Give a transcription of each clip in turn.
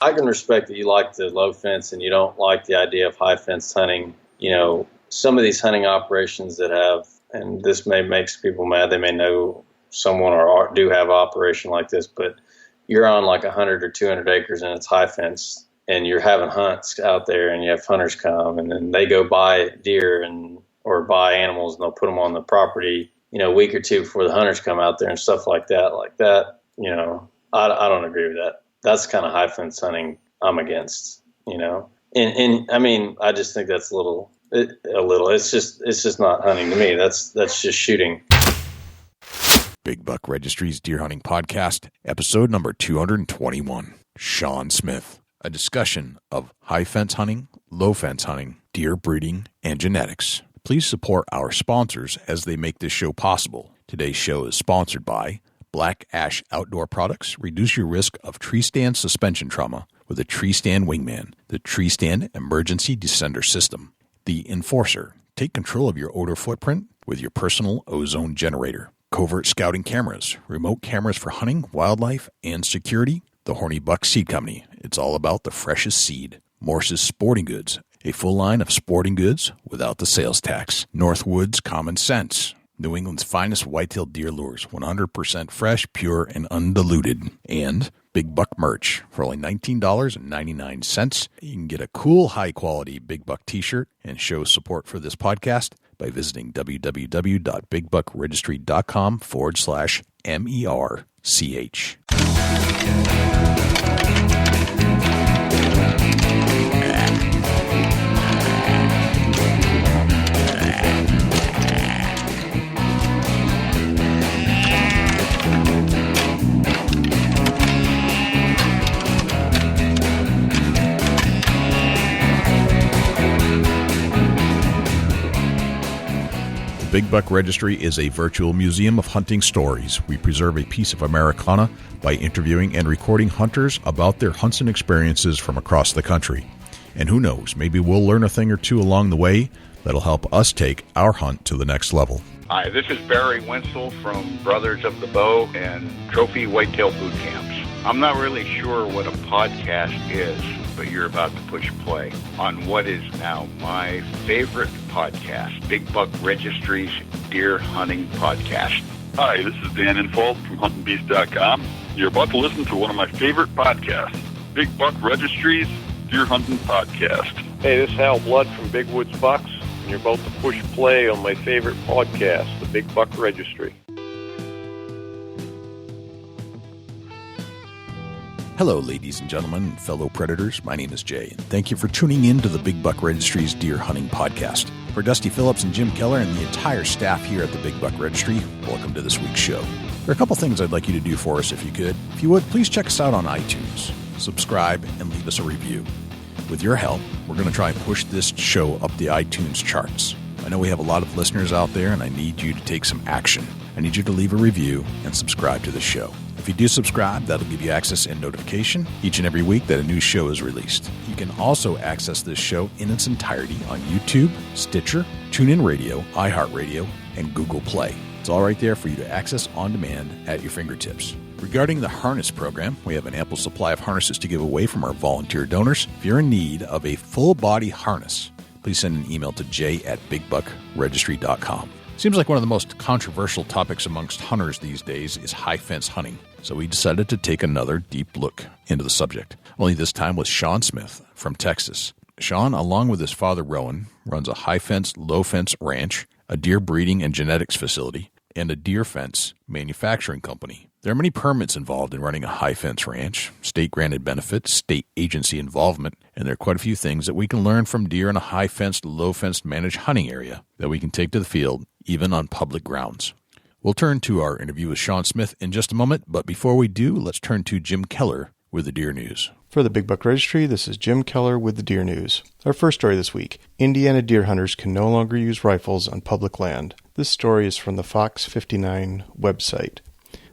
I can respect that you like the low fence and you don't like the idea of high fence hunting. You know, some of these hunting operations that have, and this may makes people mad, they may know someone or do have an operation like this, but you're on like 100 or 200 acres and it's high fence and you're having hunts out there and you have hunters come and then they go buy deer or buy animals and they'll put them on the property, a week or two before the hunters come out there and stuff like that. I don't agree with that. That's the kind of high fence hunting I'm against, and I mean, I just think that's a little, it's just not hunting to me. That's just shooting. Big Buck Registry's Deer Hunting Podcast, episode number 221, Shawn Smith, a discussion of high fence hunting, low fence hunting, deer breeding, and genetics. Please support our sponsors as they make this show possible. Today's show is sponsored by Black Ash Outdoor Products. Reduce your risk of tree stand suspension trauma with a Tree Stand Wingman, the Tree Stand Emergency Descender System. The Enforcer. Take control of your odor footprint with your personal ozone generator. Covert scouting cameras, remote cameras for hunting, wildlife, and security. The Horny Buck Seed Company. It's all about the freshest seed. Morse's Sporting Goods. A full line of sporting goods without the sales tax. Northwoods Common Sense. New England's finest white-tailed deer lures, 100% fresh, pure, and undiluted. And Big Buck merch. For only $19.99, you can get a cool, high-quality Big Buck t-shirt and show support for this podcast by visiting www.bigbuckregistry.com/MERCH. Big Buck Registry is a virtual museum of hunting stories. We preserve a piece of Americana by interviewing and recording hunters about their hunts and experiences from across the country. And who knows, maybe we'll learn a thing or two along the way that'll help us take our hunt to the next level. Hi, this is Barry Wenzel from Brothers of the Bow and Trophy Whitetail Boot Camps. I'm not really sure what a podcast is, but you're about to push play on what is now my favorite podcast, Big Buck Registry's Deer Hunting Podcast. Hi, this is Dan Infold from HuntingBeast.com. You're about to listen to one of my favorite podcasts, Big Buck Registry's Deer Hunting Podcast. Hey, this is Hal Blood from Big Woods Bucks, and you're about to push play on my favorite podcast, the Big Buck Registry. Hello, ladies and gentlemen, and fellow predators. My name is Jay, and thank you for tuning in to the Big Buck Registry's Deer Hunting Podcast. For Dusty Phillips and Jim Keller and the entire staff here at the Big Buck Registry, welcome to this week's show. There are a couple things I'd like you to do for us if you could. If you would, please check us out on iTunes, subscribe, and leave us a review. With your help, we're going to try and push this show up the iTunes charts. I know we have a lot of listeners out there, and I need you to take some action. I need you to leave a review and subscribe to the show. If you do subscribe, that'll give you access and notification each and every week that a new show is released. You can also access this show in its entirety on YouTube, Stitcher, TuneIn Radio, iHeartRadio, and Google Play. It's all right there for you to access on demand at your fingertips. Regarding the harness program, we have an ample supply of harnesses to give away from our volunteer donors. If you're in need of a full-body harness, please send an email to j@bigbuckregistry.com. Seems like one of the most controversial topics amongst hunters these days is high fence hunting. So we decided to take another deep look into the subject, only this time with Shawn Smith from Texas. Shawn, along with his father Rowan, runs a high fence, low fence ranch, a deer breeding and genetics facility, and a deer fence manufacturing company. There are many permits involved in running a high fence ranch, state-granted benefits, state agency involvement, and there are quite a few things that we can learn from deer in a high-fenced, low-fenced managed hunting area that we can take to the field, even on public grounds. We'll turn to our interview with Shawn Smith in just a moment, but before we do, let's turn to Jim Keller with the Deer News. For the Big Buck Registry, this is Jim Keller with the Deer News. Our first story this week, Indiana deer hunters can no longer use rifles on public land. This story is from the Fox 59 website.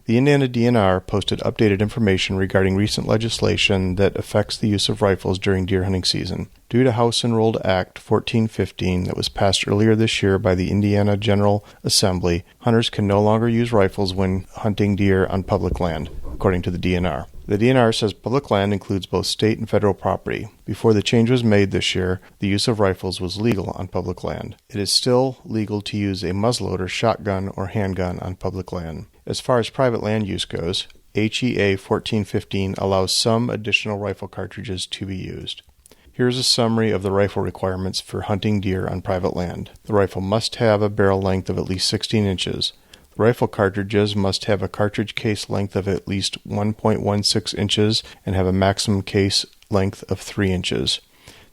The Indiana DNR posted updated information regarding recent legislation that affects the use of rifles during deer hunting season. Due to House Enrolled Act 1415 that was passed earlier this year by the Indiana General Assembly, hunters can no longer use rifles when hunting deer on public land, according to the DNR. The DNR says public land includes both state and federal property. Before the change was made this year, the use of rifles was legal on public land. It is still legal to use a muzzleloader, shotgun, or handgun on public land. As far as private land use goes, HEA 1415 allows some additional rifle cartridges to be used. Here's a summary of the rifle requirements for hunting deer on private land. The rifle must have a barrel length of at least 16 inches. The rifle cartridges must have a cartridge case length of at least 1.16 inches and have a maximum case length of 3 inches.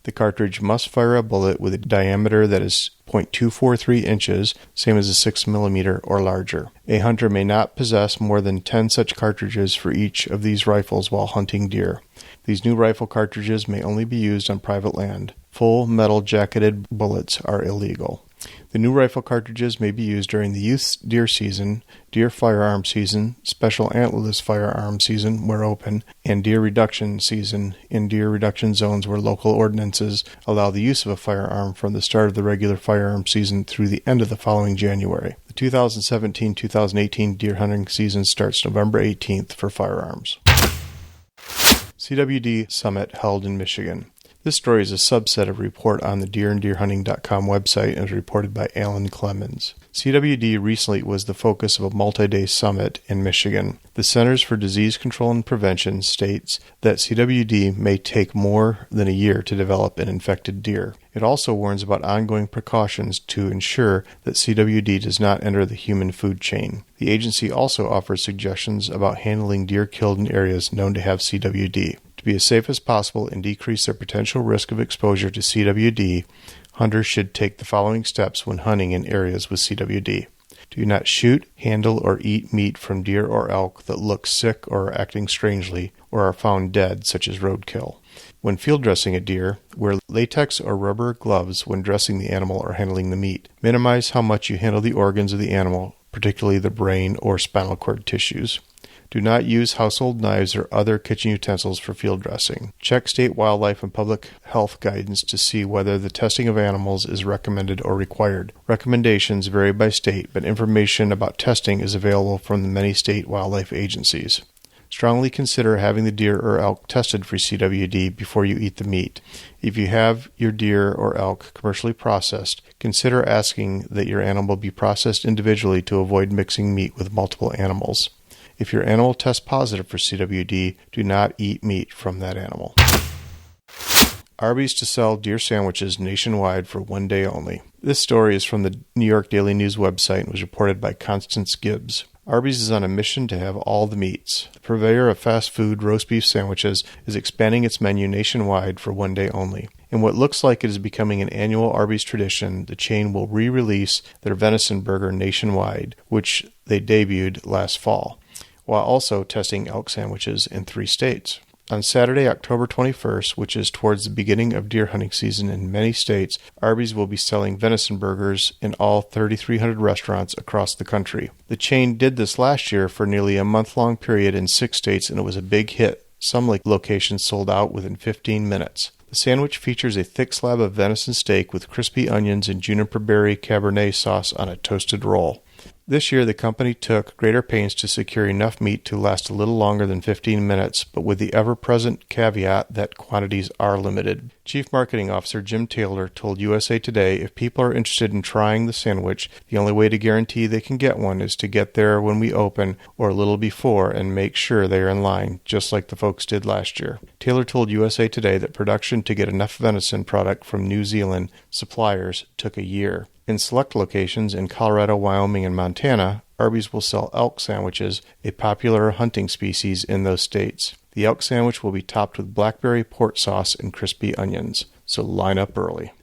The cartridge must fire a bullet with a diameter that is 0.243 inches, same as a 6mm or larger. A hunter may not possess more than 10 such cartridges for each of these rifles while hunting deer. These new rifle cartridges may only be used on private land. Full metal jacketed bullets are illegal. The new rifle cartridges may be used during the youth deer season, deer firearm season, special antlerless firearm season where open, and deer reduction season in deer reduction zones where local ordinances allow the use of a firearm from the start of the regular firearm season through the end of the following January. The 2017-2018 deer hunting season starts November 18th for firearms. CWD Summit held in Michigan. This story is a subset of a report on the deeranddeerhunting.com website and was reported by Alan Clemens. CWD recently was the focus of a multi-day summit in Michigan. The Centers for Disease Control and Prevention states that CWD may take more than a year to develop an infected deer. It also warns about ongoing precautions to ensure that CWD does not enter the human food chain. The agency also offers suggestions about handling deer killed in areas known to have CWD. To be as safe as possible and decrease their potential risk of exposure to CWD, hunters should take the following steps when hunting in areas with CWD. Do not shoot, handle, or eat meat from deer or elk that look sick or are acting strangely or are found dead, such as roadkill. When field dressing a deer, wear latex or rubber gloves when dressing the animal or handling the meat. Minimize how much you handle the organs of the animal, particularly the brain or spinal cord tissues. Do not use household knives or other kitchen utensils for field dressing. Check state wildlife and public health guidance to see whether the testing of animals is recommended or required. Recommendations vary by state, but information about testing is available from the many state wildlife agencies. Strongly consider having the deer or elk tested for CWD before you eat the meat. If you have your deer or elk commercially processed, consider asking that your animal be processed individually to avoid mixing meat with multiple animals. If your animal tests positive for CWD, do not eat meat from that animal. Arbys to sell deer sandwiches nationwide for one day only. This story is from the New York Daily News website and was reported by Constance Gibbs. Arbys is on a mission to have all the meats. The purveyor of fast food roast beef sandwiches is expanding its menu nationwide for one day only. In what looks like it is becoming an annual Arbys tradition, the chain will re-release their venison burger nationwide, which they debuted last fall, while also testing elk sandwiches in 3 states. On Saturday, October 21st, which is towards the beginning of deer hunting season in many states, Arbys will be selling venison burgers in all 3,300 restaurants across the country. The chain did this last year for nearly a month-long period in 6 states, and it was a big hit. Some locations sold out within 15 minutes. The sandwich features a thick slab of venison steak with crispy onions and juniper berry cabernet sauce on a toasted roll. This year, the company took greater pains to secure enough meat to last a little longer than 15 minutes, but with the ever-present caveat that quantities are limited. Chief Marketing Officer Jim Taylor told USA Today if people are interested in trying the sandwich, the only way to guarantee they can get one is to get there when we open or a little before and make sure they are in line, just like the folks did last year. Taylor told USA Today that production to get enough venison product from New Zealand suppliers took a year. In select locations in Colorado, Wyoming, and Montana, Arbys will sell elk sandwiches, a popular hunting species in those states. The elk sandwich will be topped with blackberry port sauce and crispy onions, so line up early.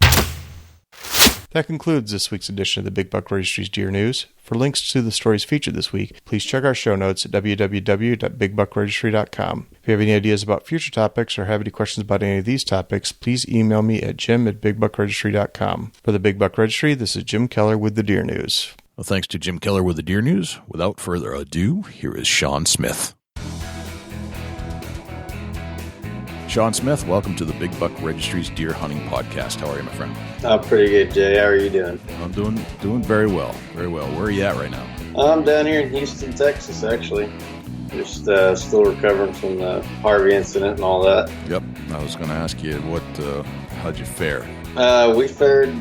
That concludes this week's edition of the Big Buck Registry's Deer News. For links to the stories featured this week, please check our show notes at www.bigbuckregistry.com. If you have any ideas about future topics or have any questions about any of these topics, please email me at jim@bigbuckregistry.com. For the Big Buck Registry, this is Jim Keller with the Deer News. Well, thanks to Jim Keller with the Deer News. Without further ado, here is Shawn Smith. Shawn Smith, welcome to the Big Buck Registry's Deer Hunting Podcast. How are you, my friend? Pretty good, Jay. How are you doing? I'm doing very well. Very well. Where are you at right now? I'm down here in Houston, Texas, actually. Just still recovering from the Harvey incident and all that. Yep. I was going to ask you, how'd you fare? We fared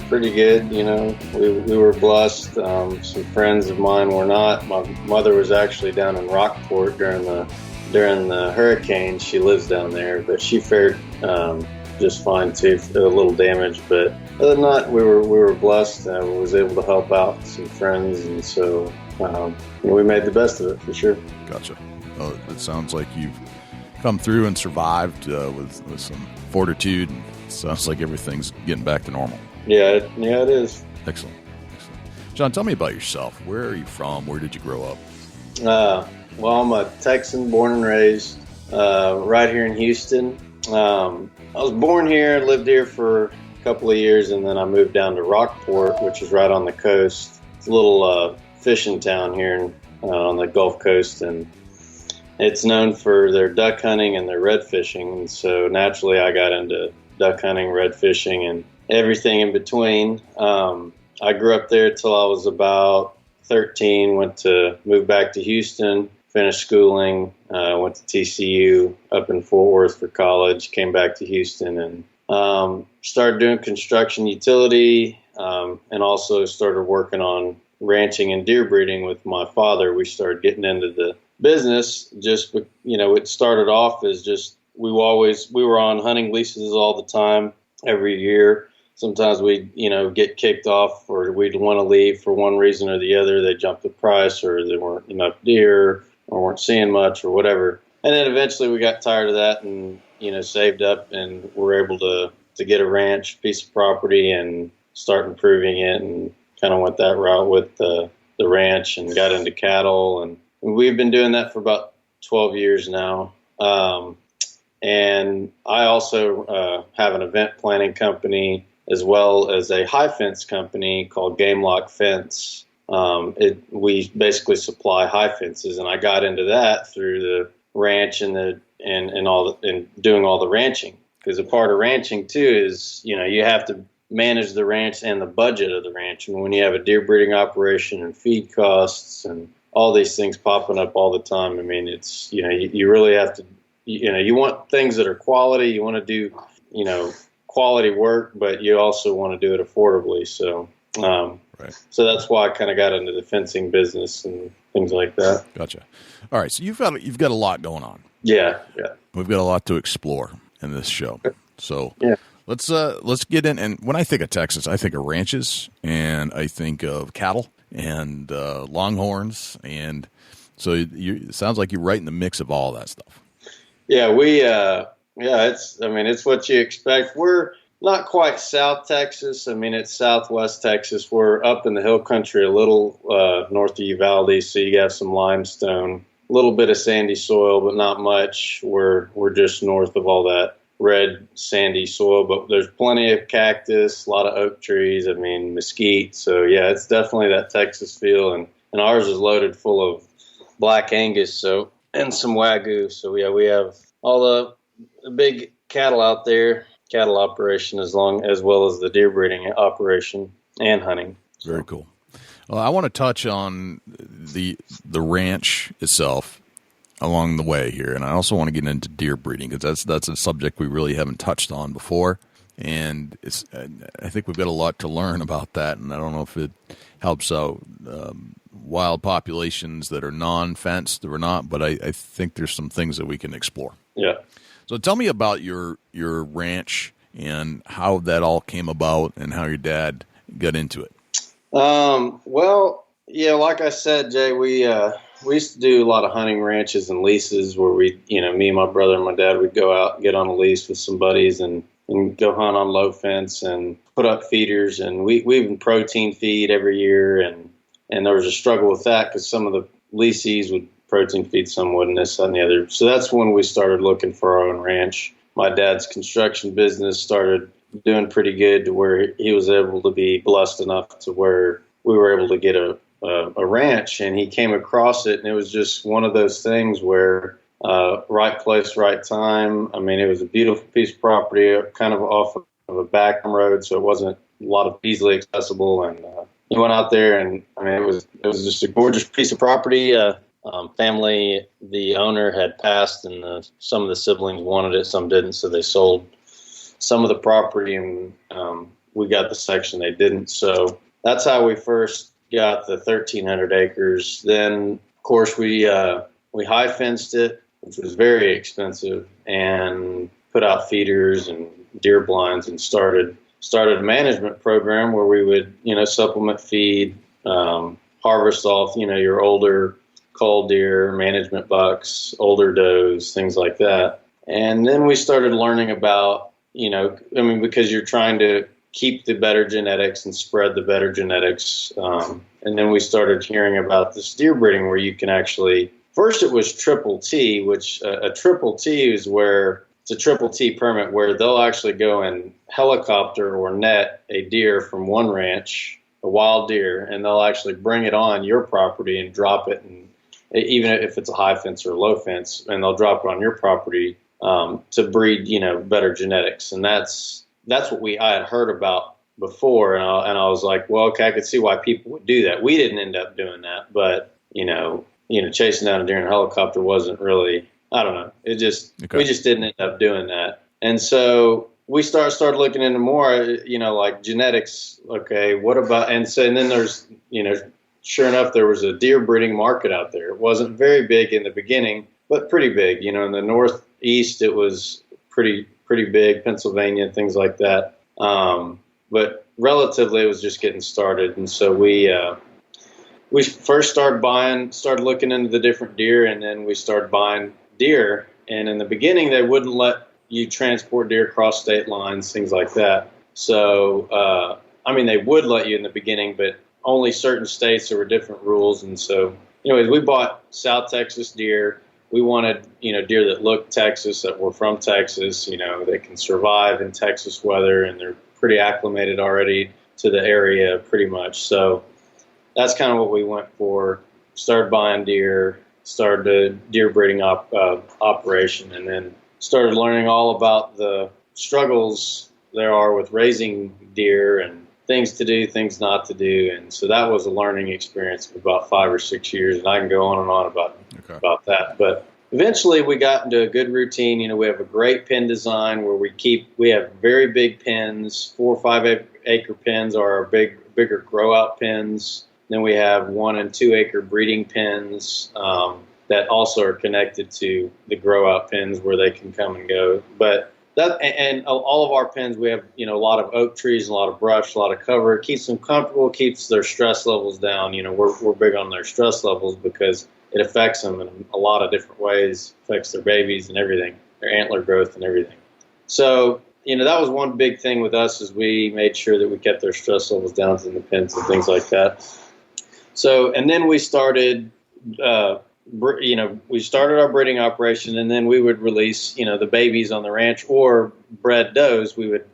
pretty good. You know, we were blessed. Some friends of mine were not. My mother was actually down in Rockport during the hurricane. She lives down there, but she fared just fine too. A little damage, but other than that, we were blessed. We was able to help out some friends, and so we made the best of it for sure. Gotcha. Well, it sounds like you've come through and survived with some fortitude. And it sounds like everything's getting back to normal. Yeah, it is. Excellent. John, tell me about yourself. Where are you from? Where did you grow up? Well, I'm a Texan, born and raised right here in Houston. I was born here, lived here for a couple of years, and then I moved down to Rockport, which is right on the coast. It's a little fishing town here on the Gulf Coast, and it's known for their duck hunting and their red fishing. And so naturally I got into duck hunting, red fishing, and everything in between. I grew up there till I was about 13, moved back to Houston, finished schooling, went to TCU up in Fort Worth for college, came back to Houston, and started doing construction utility, and also started working on ranching and deer breeding with my father. We started getting into the business. It started off as just we were on hunting leases all the time every year. Sometimes we'd get kicked off, or we'd want to leave for one reason or the other. They jumped the price, or there weren't enough deer, or weren't seeing much, or whatever. And then eventually we got tired of that, and saved up, and were able to get a ranch, piece of property, and start improving it, and kind of went that route with the ranch, and got into cattle, and we've been doing that for about 12 years now. And I also have an event planning company, as well as a high fence company called Game Lock Fence. We basically supply high fences, and I got into that through the ranch and doing all the ranching. Because a part of ranching too is you have to manage the ranch and the budget of the ranch. And when you have a deer breeding operation and feed costs and all these things popping up all the time, I mean, it's you really have to you want things that are quality. You want to do quality work, but you also want to do it affordably. So right. So that's why I kind of got into the fencing business and things like that. Gotcha. All right, so you've got a lot going on. Yeah. We've got a lot to explore in this show. So yeah. Let's get in. And when I think of Texas, I think of ranches, and I think of cattle and longhorns, and so it sounds like you're right in the mix of all that stuff. Yeah, it's what you expect. We're not quite South Texas. I mean, it's Southwest Texas. We're up in the hill country, a little north of Uvalde, so you got some limestone, a little bit of sandy soil, but not much. We're just north of all that red sandy soil, but there's plenty of cactus, a lot of oak trees, mesquite. So yeah, it's definitely that Texas feel, and ours is loaded full of black Angus, and some Wagyu. So yeah, we have all the big cattle out there, cattle operation as well as the deer breeding operation and hunting. Very cool. Well, I want to touch on the ranch itself along the way here, and I also want to get into deer breeding, because that's a subject we really haven't touched on before, and I think we've got a lot to learn about that, and I don't know if it helps out wild populations that are non-fenced or not, but I think there's some things that we can explore. Yeah. So tell me about your ranch and how that all came about and how your dad got into it. Well, yeah, like I said, Jay, we used to do a lot of hunting ranches and leases where me and my brother and my dad would go out and get on a lease with some buddies and go hunt on low fence and put up feeders. And we even protein feed every year. And there was a struggle with that because some of the leasees would protein feed, some wouldn't, this, that, and the other. So that's when we started looking for our own ranch. My dad's construction business started doing pretty good to where he was able to be blessed enough to where we were able to get a ranch, and he came across it, and it was just one of those things where right place, right time. I mean, it was a beautiful piece of property, kind of off of a back road, so it wasn't a lot of easily accessible. And he went out there, and I mean, it was just a gorgeous piece of property. family, the owner had passed, and some of the siblings wanted it, some didn't, so they sold some of the property, and we got the section they didn't. So that's how we first got the 1,300 acres. Then, of course, we high fenced it, which was very expensive, and put out feeders and deer blinds, and started a management program where we would, supplement feed, harvest off, your older cull deer, management bucks, older does, things like that. And then we started learning about, because you're trying to keep the better genetics and spread the better genetics. And then we started hearing about this deer breeding where you can actually, first it was triple T, which a triple T is where it's a triple T permit where they'll actually go and helicopter or net a deer from one ranch, a wild deer, and they'll actually bring it on your property and drop it, and even if it's a high fence or a low fence, and they'll drop it on your property to breed, better genetics. And that's what I had heard about before, and I was like, well, okay, I could see why people would do that. We didn't end up doing that, but chasing down a deer in a helicopter wasn't really. I don't know. We just didn't end up doing that. And so we started looking into more, like genetics. Okay, what about, and then there's, sure enough, there was a deer breeding market out there. It wasn't very big in the beginning, but pretty big. In the Northeast, it was pretty big, Pennsylvania, things like that. But relatively, it was just getting started. And so we first started looking into the different deer, and then we started buying deer. And in the beginning, they wouldn't let you transport deer across state lines, things like that. So, they would let you in the beginning, but only certain states, there were different rules. And so, anyways, we bought South Texas deer. We wanted, deer that looked Texas, that were from Texas, they can survive in Texas weather, and they're pretty acclimated already to the area pretty much. So that's kind of what we went for. Started buying deer, started a deer breeding operation, and then started learning all about the struggles there are with raising deer and things to do, things not to do. And so that was a learning experience for about 5 or 6 years, and I can go on and on about that. But eventually we got into a good routine. We have a great pen design where we have very big pens. 4 or 5 acre pens are our bigger grow out pens. Then we have 1 and 2 acre breeding pens that also are connected to the grow out pens where they can come and go. But and all of our pens, we have a lot of oak trees, a lot of brush, a lot of cover. It keeps them comfortable, keeps their stress levels down. We're big on their stress levels because it affects them in a lot of different ways. Affects their babies and everything, their antler growth and everything. So that was one big thing with us, is we made sure that we kept their stress levels down in the pens and things like that. So, and then we started, we started our breeding operation, and then we would release, the babies on the ranch or bred does. We would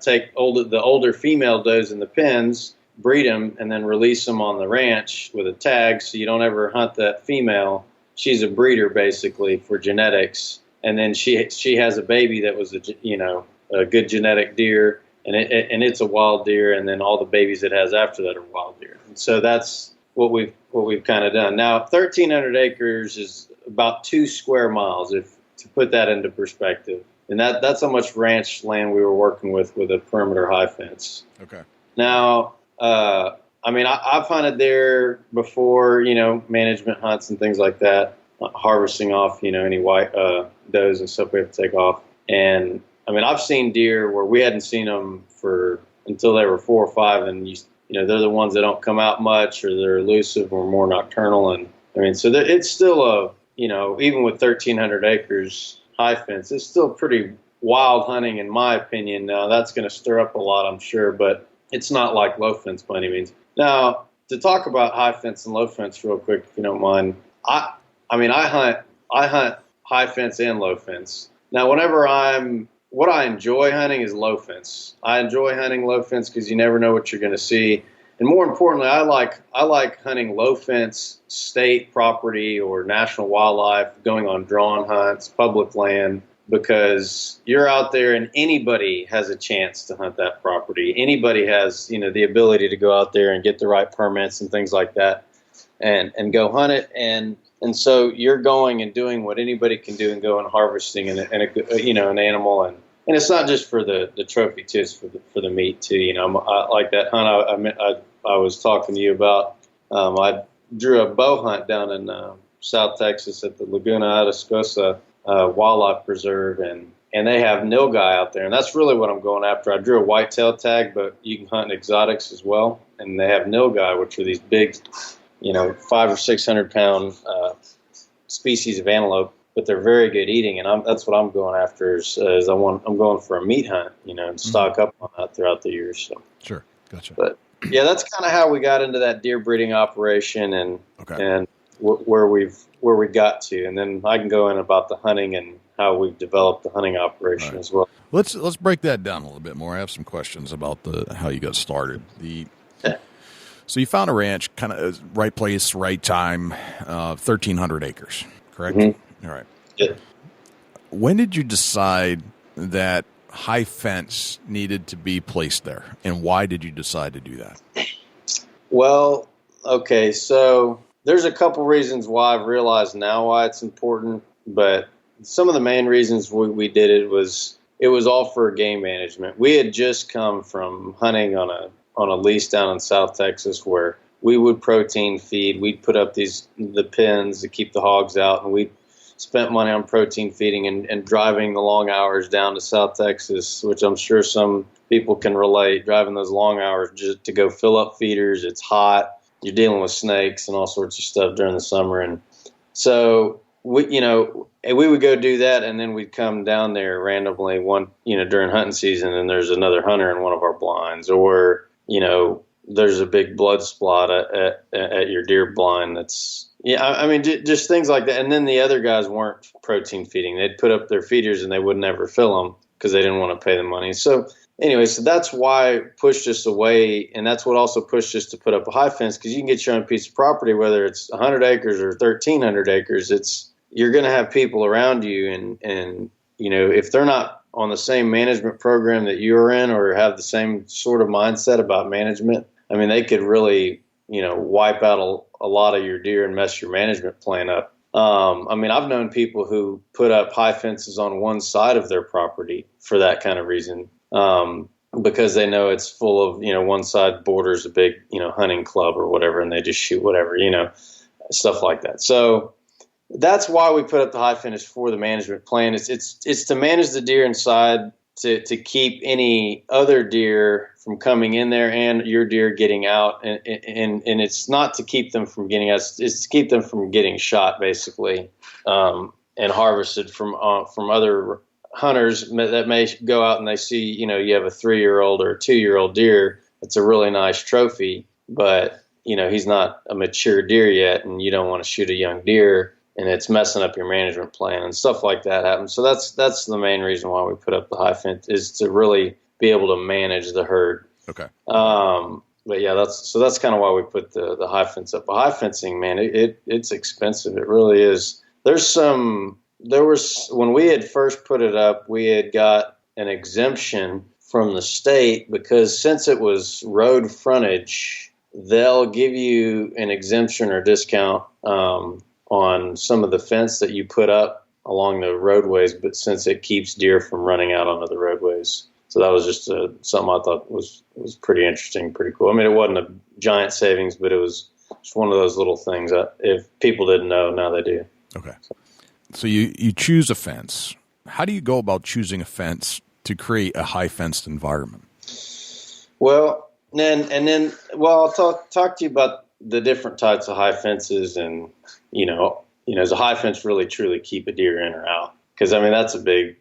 take the older female does in the pens, breed them, and then release them on the ranch with a tag, so you don't ever hunt that female. She's a breeder basically for genetics, and then she has a baby that was a good genetic deer, and it's a wild deer, and then all the babies it has after that are wild deer. And so that's what we've kind of done. Now, 1,300 acres is about 2 square miles, to put that into perspective. And that's how much ranch land we were working with a perimeter high fence. Okay. Now, I've hunted there before, management hunts and things like that, harvesting off, any white does and stuff we have to take off. And, I've seen deer where we hadn't seen them until they were 4 or 5, and they're the ones that don't come out much, or they're elusive or more nocturnal. And so it's still even with 1,300 acres high fence, it's still pretty wild hunting in my opinion. Now that's going to stir up a lot, I'm sure, but it's not like low fence by any means. Now, to talk about high fence and low fence real quick, if you don't mind, I hunt high fence and low fence. Now, what I enjoy hunting is low fence. I enjoy hunting low fence because you never know what you're going to see. And more importantly, I like hunting low fence state property or national wildlife, going on drawn hunts, public land, because you're out there and anybody has a chance to hunt that property. Anybody has, the ability to go out there and get the right permits and things like that and go hunt it. And And so you're going and doing what anybody can do and go and harvesting an animal. And it's not just for the trophy too, it's for the meat too. I like that hunt I was talking to you about. I drew a bow hunt down in South Texas at the Laguna Atascosa Wildlife Preserve, and they have nilgai out there, and that's really what I'm going after. I drew a whitetail tag, but you can hunt exotics as well, and they have nilgai, which are these big, 500 or 600 pound species of antelope, but they're very good eating, and that's what I'm going after. I'm going for a meat hunt, and stock up on that throughout the years. So. Sure, gotcha. But yeah, that's kind of how we got into that deer breeding operation, and where we got to, and then I can go in about the hunting and how we've developed the hunting operation as well. Let's break that down a little bit more. I have some questions about how you got started. So you found a ranch, kind of right place, right time, 1,300 acres, correct? Mm-hmm. All right. Yeah. When did you decide that high fence needed to be placed there, and why did you decide to do that? Well, okay, so there's a couple reasons why I've realized now why it's important, but some of the main reasons we did it was all for game management. We had just come from hunting on a lease down in South Texas where we would protein feed. We'd put up the pens to keep the hogs out, and we spent money on protein feeding and driving the long hours down to South Texas, which I'm sure some people can relate, driving those long hours just to go fill up feeders. It's hot. You're dealing with snakes and all sorts of stuff during the summer. And so we would go do that, and then we'd come down there randomly during hunting season, and there's another hunter in one of our blinds, or, there's a big blood spot at your deer blind. Just things like that. And then the other guys weren't protein feeding. They'd put up their feeders and they would never fill them because they didn't want to pay the money. So anyway, so that's why it pushed us away. And that's what also pushed us to put up a high fence, because you can get your own piece of property, whether it's 100 acres or 1,300 acres, you're going to have people around you. And if they're not on the same management program that you're in or have the same sort of mindset about management, they could really, wipe out a lot of your deer and mess your management plan up. I've known people who put up high fences on one side of their property for that kind of reason, because they know it's full of, one side borders a big, hunting club or whatever, and they just shoot whatever, stuff like that. So that's why we put up the high fence for the management plan. It's to manage the deer inside, to keep any other deer from coming in there and your deer getting out, and it's not to keep them from getting out, it's to keep them from getting shot basically, and harvested from other hunters that may go out and they see, you have a 3-year-old or a 2-year-old deer. It's a really nice trophy, but he's not a mature deer yet, and you don't want to shoot a young deer, and it's messing up your management plan and stuff like that happens. So that's the main reason why we put up the high fence, is to really be able to manage the herd. Okay. But yeah, that's kind of why we put the high fence up. But high fencing, man, it's expensive. It really is. When we had first put it up, we had got an exemption from the state, because since it was road frontage, they'll give you an exemption or discount on some of the fence that you put up along the roadways, but since it keeps deer from running out onto the roadways. So that was just something I thought was pretty interesting, pretty cool. It wasn't a giant savings, but it was just one of those little things that if people didn't know, now they do. Okay. So you choose a fence. How do you go about choosing a fence to create a high fenced environment? Well, I'll talk to you about the different types of high fences, and does a high fence really truly keep a deer in or out? Because that's a big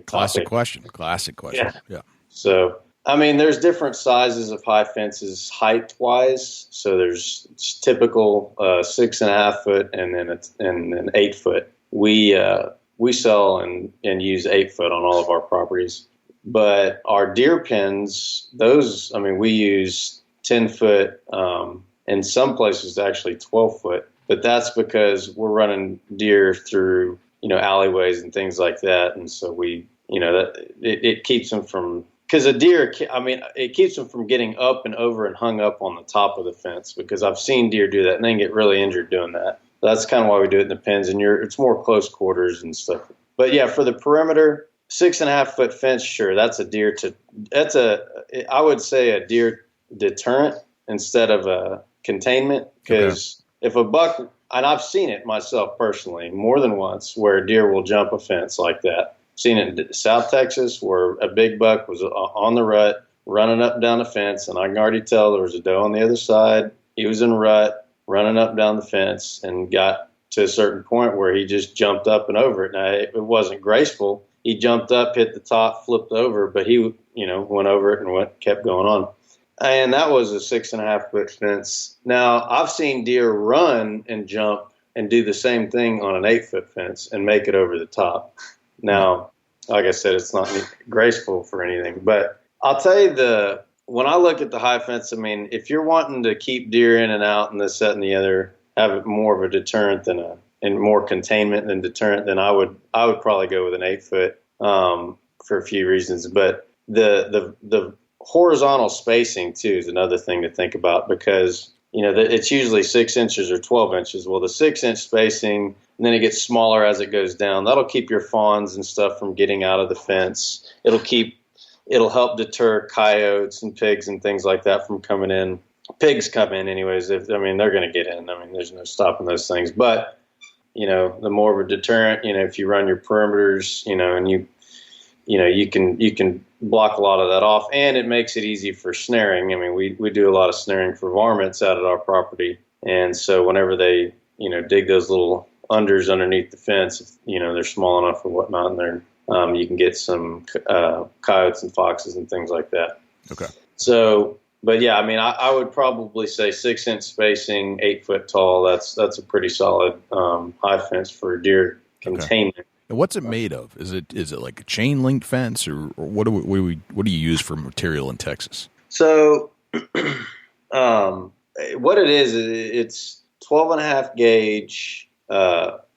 classic topic. Classic question. Yeah. So there's different sizes of high fences height wise. So there's typical 6.5 foot and then 8 foot. We sell and use 8 foot on all of our properties. But our deer pens, those, we use 10 foot, in some places actually 12 foot. But that's because we're running deer through, alleyways and things like that. And so we, it keeps them from, because a deer, it keeps them from getting up and over and hung up on the top of the fence, because I've seen deer do that and they get really injured doing that. That's kind of why we do it in the pens, and it's more close quarters and stuff. But yeah, for the perimeter, 6.5 foot fence, sure, I would say a deer deterrent instead of a containment, because if a buck, and I've seen it myself personally more than once, where a deer will jump a fence like that. Seen it in South Texas where a big buck was on the rut running up and down the fence, and I can already tell there was a doe on the other side. He was in rut running up and down the fence and got to a certain point where he just jumped up and over it. Now, it wasn't graceful. He jumped up, hit the top, flipped over, but he, went over it and kept going on. And that was a 6.5 foot fence. Now, I've seen deer run and jump and do the same thing on an 8 foot fence and make it over the top. Now, like I said, it's not graceful for anything, but I'll tell you when I look at the high fence, I mean, if you're wanting to keep deer in and out and this, that, and the other, have more of a deterrent and more containment than deterrent, then I would probably go with an 8 foot for a few reasons. But the horizontal spacing too is another thing to think about, because it's usually 6 inches or 12 inches. Well, the 6 inch spacing, and then it gets smaller as it goes down. That'll keep your fawns and stuff from getting out of the fence. It'll help deter coyotes and pigs and things like that from coming in. Pigs come in anyways. They're going to get in. I mean, there's no stopping those things. But, the more of a deterrent, if you run your perimeters, and you can block a lot of that off, and it makes it easy for snaring. I mean, we do a lot of snaring for varmints out at our property. And so whenever they, dig those little unders underneath the fence, if, they're small enough or whatnot, and they're, you can get some coyotes and foxes and things like that. Okay. So, but yeah, I mean, I would probably say 6 inch spacing, 8 foot tall. That's a pretty solid high fence for deer containment. Okay. And what's it made of? Is it like a chain link fence, or what do you use for material in Texas? So, what it is, it's 12.5 gauge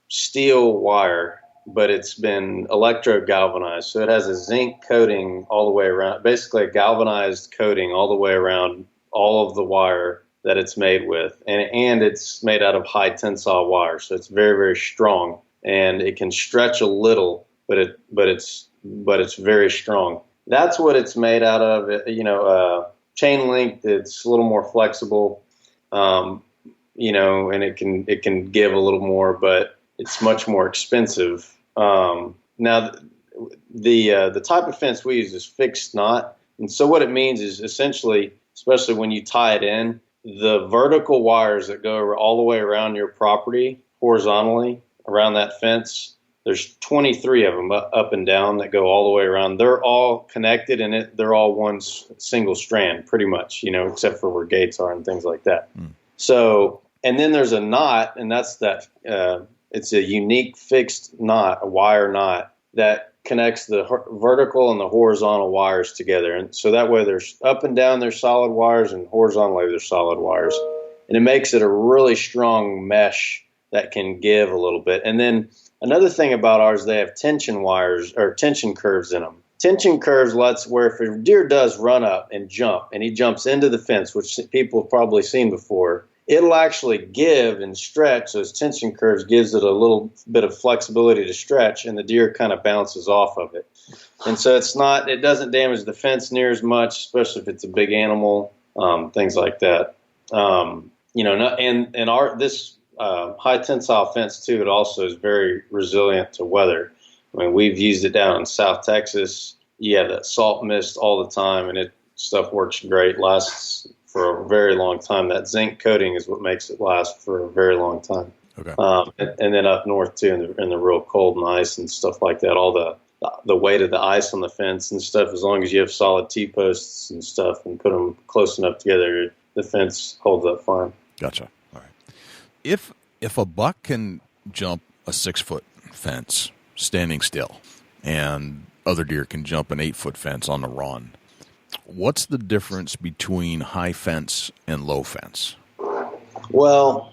steel wire, but it's been electro galvanized. So it has a zinc coating all the way around, basically a galvanized coating all the way around all of the wire that it's made with, and it's made out of high tensile wire, so it's very, very strong. And it can stretch a little, but it's very strong. That's what it's made out of. Chain link. It's a little more flexible, and it can give a little more, but it's much more expensive. Now, the type of fence we use is fixed knot, and so what it means is essentially, especially when you tie it in, the vertical wires that go all the way around your property horizontally around that fence, there's 23 of them up and down that go all the way around. They're all connected, and they're all one single strand pretty much, except for where gates are and things like that. So, and then there's a knot, and that's it's a unique fixed knot, a wire knot that connects the vertical and the horizontal wires together. And so that way there's up and down, there's solid wires, and horizontally there's solid wires. And it makes it a really strong mesh that can give a little bit. And then another thing about ours, they have tension wires or tension curves in them. Tension curves lets where if a deer does run up and jump, and he jumps into the fence, which people have probably seen before, it'll actually give and stretch. Those tension curves gives it a little bit of flexibility to stretch, and the deer kind of bounces off of it. And so it doesn't damage the fence near as much, especially if it's a big animal, things like that. This high tensile fence too, it also is very resilient to weather. I mean, we've used it down in South Texas. You have that salt mist all the time, and stuff works great, lasts for a very long time. That zinc coating is what makes it last for a very long time. Okay. And then up north too, in the real cold and ice and stuff like that, all the weight of the ice on the fence and stuff, as long as you have solid T-posts and stuff and put them close enough together, the fence holds up fine. Gotcha. All right. If a buck can jump a 6 foot fence standing still, and other deer can jump an 8 foot fence on the run, what's the difference between high fence and low fence? Well,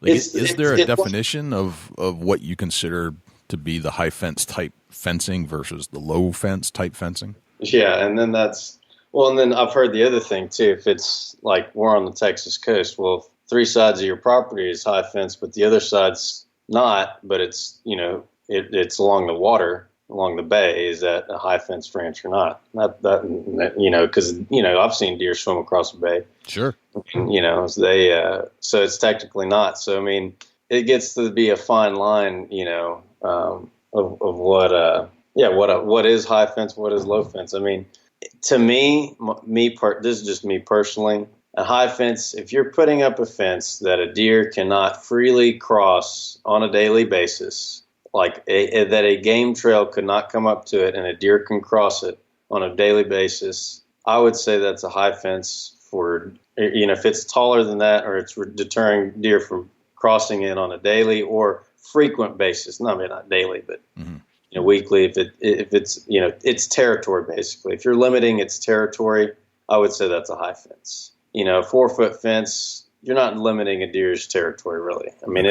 is there a definition of what you consider to be the high fence type fencing versus the low fence type fencing? Yeah, and then I've heard the other thing too. If it's like we're on the Texas coast, well, three sides of your property is high fence, but the other side's not, but it's, it's along the water, along the bay. Is that a high fence ranch or not? Because, I've seen deer swim across the bay. Sure. So it's technically not. So, I mean, it gets to be a fine line, of what is high fence, what is low fence. I mean, to me, this is just me personally. A high fence, if you're putting up a fence that a deer cannot freely cross on a daily basis, like that a game trail could not come up to it and a deer can cross it on a daily basis, I would say that's a high fence for, if it's taller than that or it's deterring deer from crossing it on a daily or frequent basis. No, I mean, not daily, but weekly. If it's its territory, basically. If you're limiting its territory, I would say that's a high fence. 4-foot fence, you're not limiting a deer's territory, really. I mean,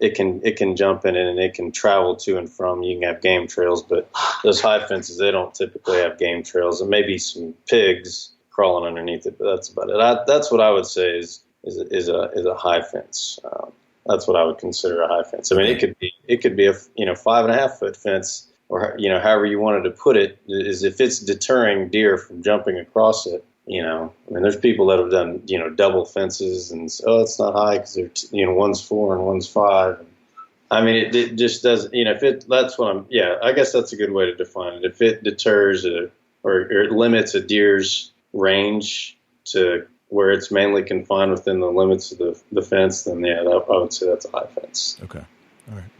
it can jump in it and it can travel to and from. You can have game trails, but those high fences, they don't typically have game trails. And maybe some pigs crawling underneath it, but that's about it. That's what I would say is a high fence. That's what I would consider a high fence. I mean, it could be a 5.5-foot fence, or however you wanted to put it, is if it's deterring deer from jumping across it. I mean, there's people that have done double fences and it's not high because they're one's 4 and one's 5. I mean, it just doesn't. I guess that's a good way to define it. If it deters or it limits a deer's range to where it's mainly confined within the limits of the fence, then I would say that's a high fence. Okay. All right.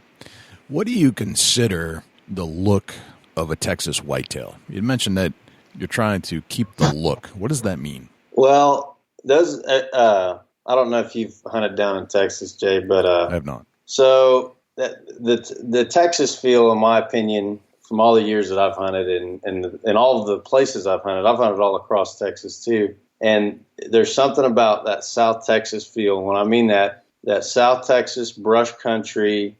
What do you consider the look of a Texas whitetail? You mentioned that you're trying to keep the look. What does that mean? Well, those, I don't know if you've hunted down in Texas, Jay, but I have not. So the Texas feel, in my opinion, from all the years that I've hunted and all of the places I've hunted all across Texas too. And there's something about that South Texas feel. When I mean that South Texas brush country,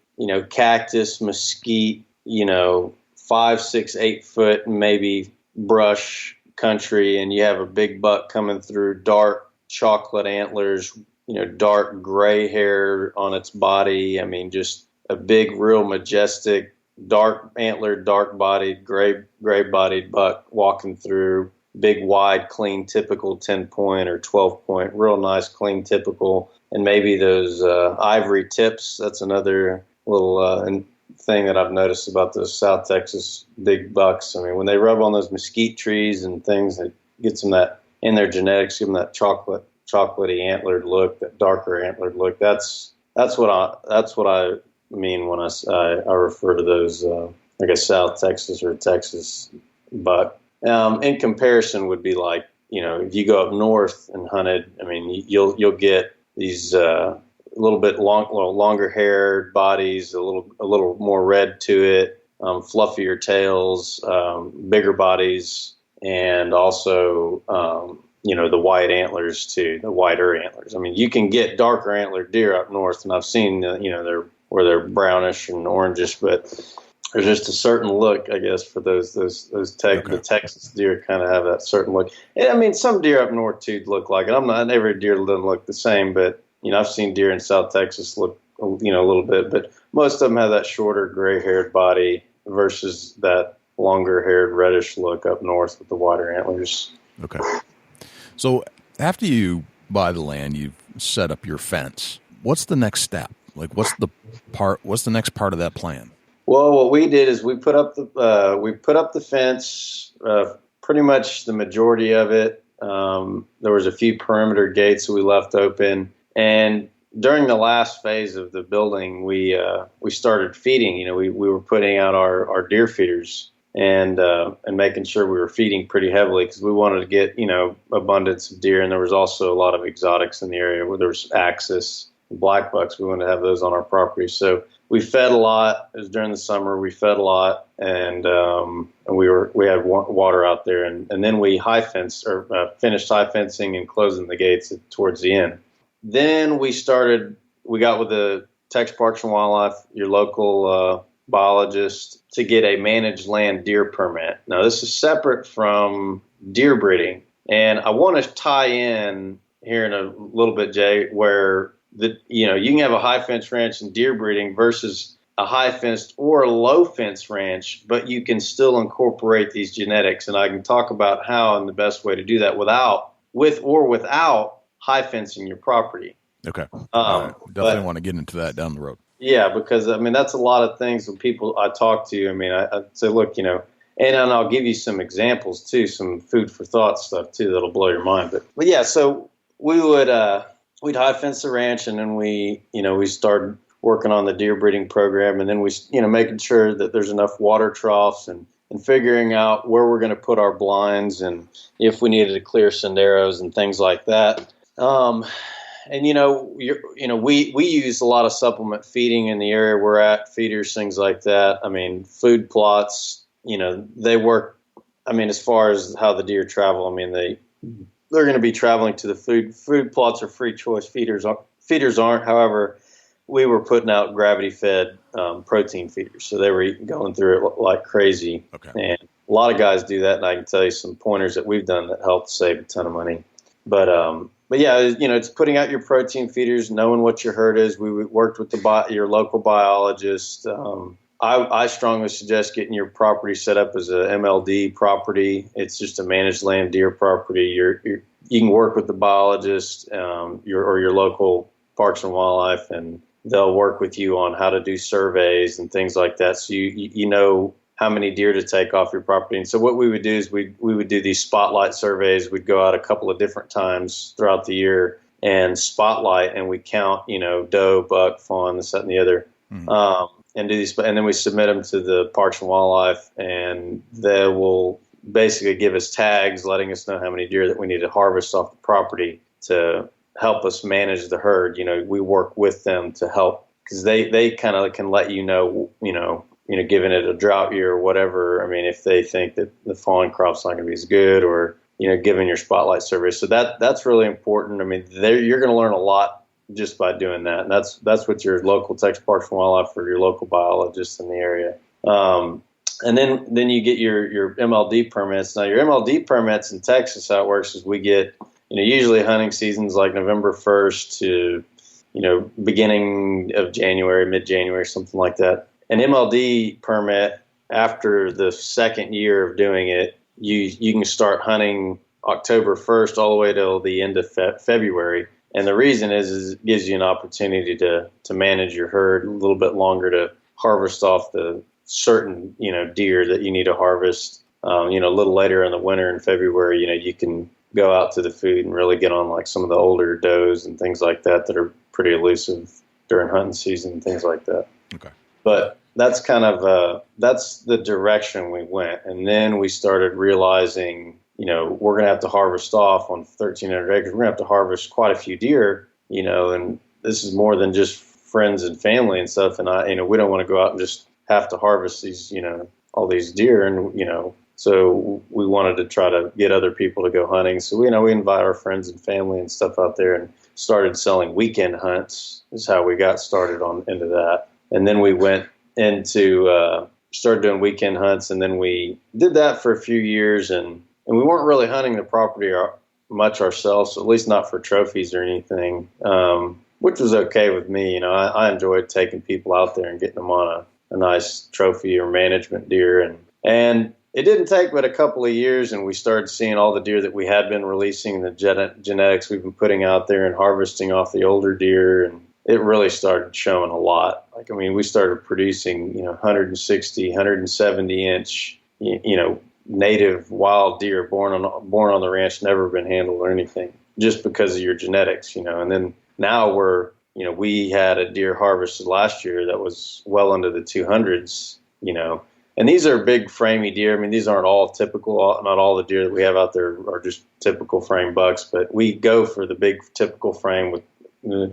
cactus, mesquite, 5, 6, 8 foot, maybe brush country, and you have a big buck coming through, dark chocolate antlers, dark gray hair on its body. I mean, just a big, real majestic, dark antlered, dark bodied, gray bodied buck walking through. Big, wide, clean, typical 10-point or 12-point, real nice, clean, typical, and maybe those ivory tips. That's another little thing that I've noticed about those South Texas big bucks. I mean, when they rub on those mesquite trees and things, that gets them that in their genetics, give them that chocolatey antlered look, that darker antlered look. That's what I mean when I refer to those like a South Texas or Texas buck. In comparison, would be like if you go up north and hunted. I mean, you'll get these a little bit longer haired bodies, a little more red to it, fluffier tails, bigger bodies, and also the white antlers too, the whiter antlers. I mean, you can get darker antlered deer up north, and I've seen they're brownish and orangish, but there's just a certain look, I guess, for the Texas deer kind of have that certain look. And I mean, some deer up north too look like it. Every deer doesn't look the same, but I've seen deer in South Texas look, a little bit, but most of them have that shorter gray-haired body versus that longer-haired reddish look up north with the wider antlers. Okay. So after you buy the land, you've set up your fence. What's the next step? Like, what's the next part of that plan? Well, what we did is we put up the fence, pretty much the majority of it. There was a few perimeter gates that we left open, and during the last phase of the building, we started feeding. We were putting out our deer feeders and making sure we were feeding pretty heavily because we wanted to get abundance of deer, and there was also a lot of exotics in the area where there was axis and black bucks. We wanted to have those on our property, so we fed a lot. It was during the summer. We fed a lot, and we had water out there, and then we finished high fencing and closing the gates towards the end. Then we got with the Texas Parks and Wildlife, your local biologist, to get a managed land deer permit. Now, this is separate from deer breeding, and I want to tie in here in a little bit, Jay, where you can have a high fence ranch and deer breeding versus a high fenced or a low fence ranch, but you can still incorporate these genetics. And I can talk about how and the best way to do that without high fencing your property. Okay. Definitely want to get into that down the road. Yeah, because that's a lot of things when people I talk to. I say, look, and I'll give you some examples too, some food for thought stuff too that'll blow your mind. But yeah, so we would we'd high fence the ranch, and then we started working on the deer breeding program, and then we making sure that there's enough water troughs and figuring out where we're going to put our blinds and if we needed to clear senderos and things like that. And we use a lot of supplement feeding in the area we're at, feeders, things like that. Food plots, they work. As far as how the deer travel, they're going to be traveling to the food plots are free choice. Feeders aren't. However, we were putting out gravity fed protein feeders, so they were going through it like crazy. Okay. And a lot of guys do that, and I can tell you some pointers that we've done that helped save a ton of money. But yeah, it's putting out your protein feeders, knowing what your herd is. We worked with your local biologist. I strongly suggest getting your property set up as a MLD property. It's just a managed land deer property. You can work with the biologist, your local Parks and Wildlife, and they'll work with you on how to do surveys and things like that. So you know how many deer to take off your property. And so what we would do is we would do these spotlight surveys. We'd go out a couple of different times throughout the year and spotlight, and we count, doe, buck, fawn, this, that, and the other, and do these. And then we submit them to the Parks and Wildlife, and they will basically give us tags letting us know how many deer that we need to harvest off the property to help us manage the herd. We work with them to help, because they kind of can let given it a drought year or whatever. If they think that the fawn crop's not going to be as good, or given your spotlight survey, so that's really important. You're going to learn a lot just by doing that, and that's what your local Texas Parks and Wildlife or your local biologist in the area. And then you get your MLD permits. Now, your MLD permits in Texas, how it works is we get usually hunting seasons like November 1st to beginning of January, mid-January, something like that. An MLD permit, after the second year of doing it, you can start hunting October 1st all the way till the end of February. And the reason is it gives you an opportunity to manage your herd a little bit longer, to harvest off the certain deer that you need to harvest. A little later in the winter in February, you can go out to the food and really get on like some of the older does and things like that are pretty elusive during hunting season and things like that. Okay. But that's kind of that's the direction we went. And then we started realizing, we're going to have to harvest off on 1,300 acres. We're going to have to harvest quite a few deer, and this is more than just friends and family and stuff. And we don't want to go out and just have to harvest these, all these deer. And, so we wanted to try to get other people to go hunting. So, we invite our friends and family and stuff out there and started selling weekend hunts is how we got started into that. And then we went into started doing weekend hunts, and then we did that for a few years, and we weren't really hunting the property much ourselves, at least not for trophies or anything, which was okay with me. I enjoyed taking people out there and getting them on a nice trophy or management deer, and it didn't take but a couple of years, and we started seeing all the deer that we had been releasing, the genetics we've been putting out there and harvesting off the older deer, and it really started showing a lot. We started producing, 160, 170 inch, native wild deer born on the ranch, never been handled or anything, just because of your genetics, And then now we had a deer harvested last year that was well into the 200s, And these are big framey deer. These aren't all typical. Not all the deer that we have out there are just typical frame bucks, but we go for the big typical frame with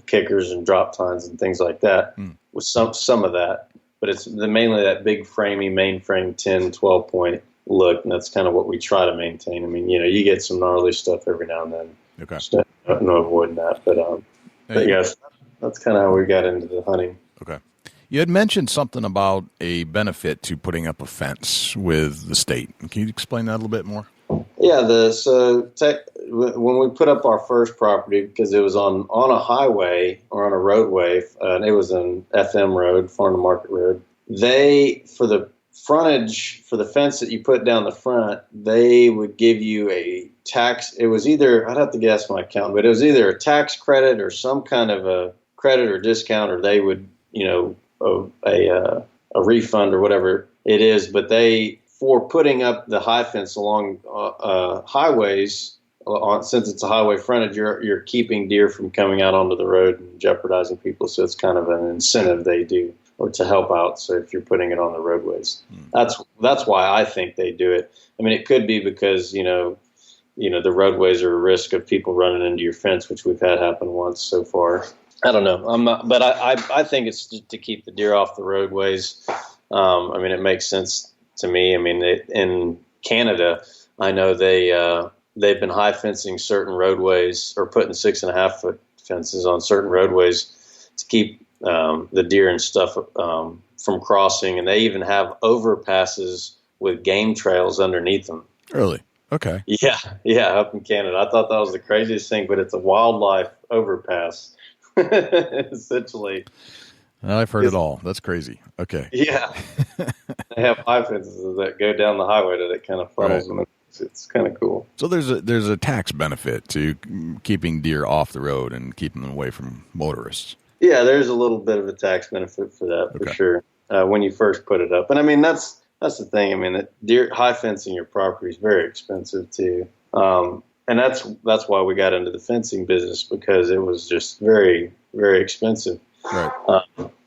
kickers and drop tines and things like that, with some of that. But it's mainly that big framey mainframe 10, 12 point look, and that's kind of what we try to maintain. You get some gnarly stuff every now and then. Okay. So no avoiding that. But yes, that's kind of how we got into the hunting. Okay. You had mentioned something about a benefit to putting up a fence with the state. Can you explain that a little bit more? Yeah, when we put up our first property, because it was on a highway or on a roadway, and it was an FM road, farm to market road. They, for the frontage, for the fence that you put down the front, they would give you a tax. It was either, I'd have to guess my account, but it was either a tax credit or some kind of a credit or discount, or they would, a refund or whatever it is. But they, for putting up the high fence along highways, since it's a highway frontage, you're keeping deer from coming out onto the road and jeopardizing people. So it's kind of an incentive they do, or to help out. So if you're putting it on the roadways, that's why I think they do it. I mean, it could be because, the roadways are a risk of people running into your fence, which we've had happen once so far. I don't know. I'm not, but I think it's to keep the deer off the roadways. I mean, it makes sense to me. I mean, in Canada, I know they've been high fencing certain roadways, or putting 6.5 foot fences on certain roadways to keep the deer and stuff from crossing, and they even have overpasses with game trails underneath them. Really? Okay. Yeah, up in Canada. I thought that was the craziest thing, but it's a wildlife overpass, essentially. I've heard it all. That's crazy. Okay. Yeah. They have high fences that go down the highway that kind of funnels them. It's kind of cool. So there's a tax benefit to keeping deer off the road and keeping them away from motorists. Yeah, there's a little bit of a tax benefit for that, for sure, when you first put it up. And I mean, that's the thing. I mean, deer high fencing your property is very expensive too, and that's why we got into the fencing business, because it was just very, very expensive. Right.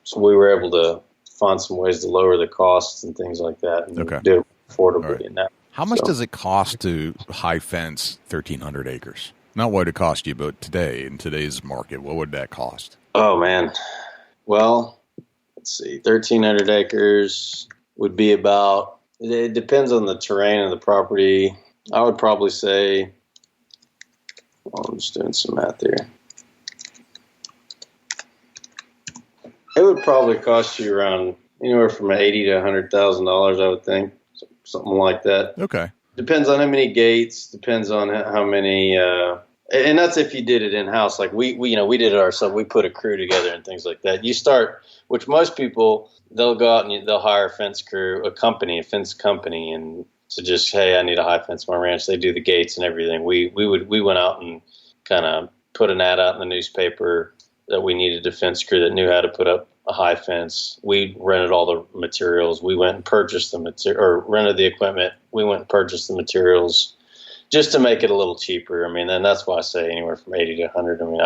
So we were able to find some ways to lower the costs and things like that, and do it affordably. In that. How much does it cost to high fence 1,300 acres? Not what it cost you, but today, in today's market, what would that cost? Oh, man. Well, let's see. 1,300 acres would be about, it depends on the terrain of the property. I would probably say, I'm just doing some math here. It would probably cost you around anywhere from $80,000 to $100,000, I would think. Something like that. Okay. Depends on how many gates. Depends on how many. And that's if you did it in house. Like we did it ourselves. We put a crew together and things like that. You start, which most people, they'll go out and they'll hire a fence crew, a fence company, and to just, hey, I need a high fence on my ranch. They do the gates and everything. We went out and kind of put an ad out in the newspaper that we needed a fence crew that knew how to put up a high fence. We rented all the materials. We went and purchased or rented the equipment. We went and purchased the materials just to make it a little cheaper. I mean, and that's why I say anywhere from 80 to 100. I mean,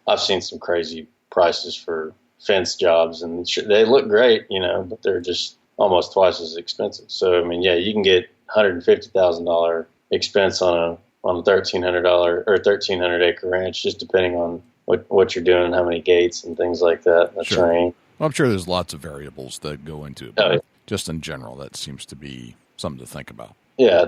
I've seen some crazy prices for fence jobs, and they look great, but they're just almost twice as expensive. So, I mean, yeah, you can get $150,000 expense on a $1,300 or 1,300 acre ranch, just depending on what you're doing, how many gates and things like that. Terrain. Well, I'm sure there's lots of variables that go into it. But just in general, that seems to be something to think about. Yeah,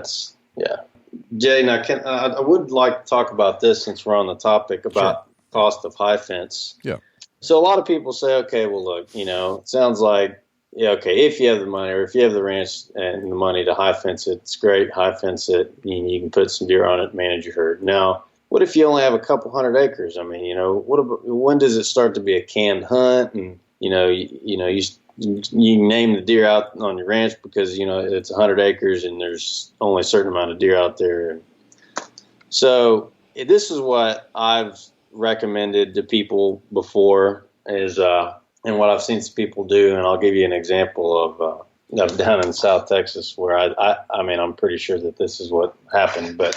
Jay, now I would like to talk about this since we're on the topic about cost of high fence. Yeah. So a lot of people say, okay, well, look, it sounds like, if you have the money, or if you have the ranch and the money to high fence it, it's great. High fence it, you can put some deer on it, manage your herd. Now, what if you only have a couple hundred acres? I mean, when does it start to be a canned hunt? And you name the deer out on your ranch because it's 100 acres and there's only a certain amount of deer out there. So this is what I've recommended to people before is, and what I've seen some people do, and I'll give you an example of down in South Texas where I mean, I'm pretty sure that this is what happened, but.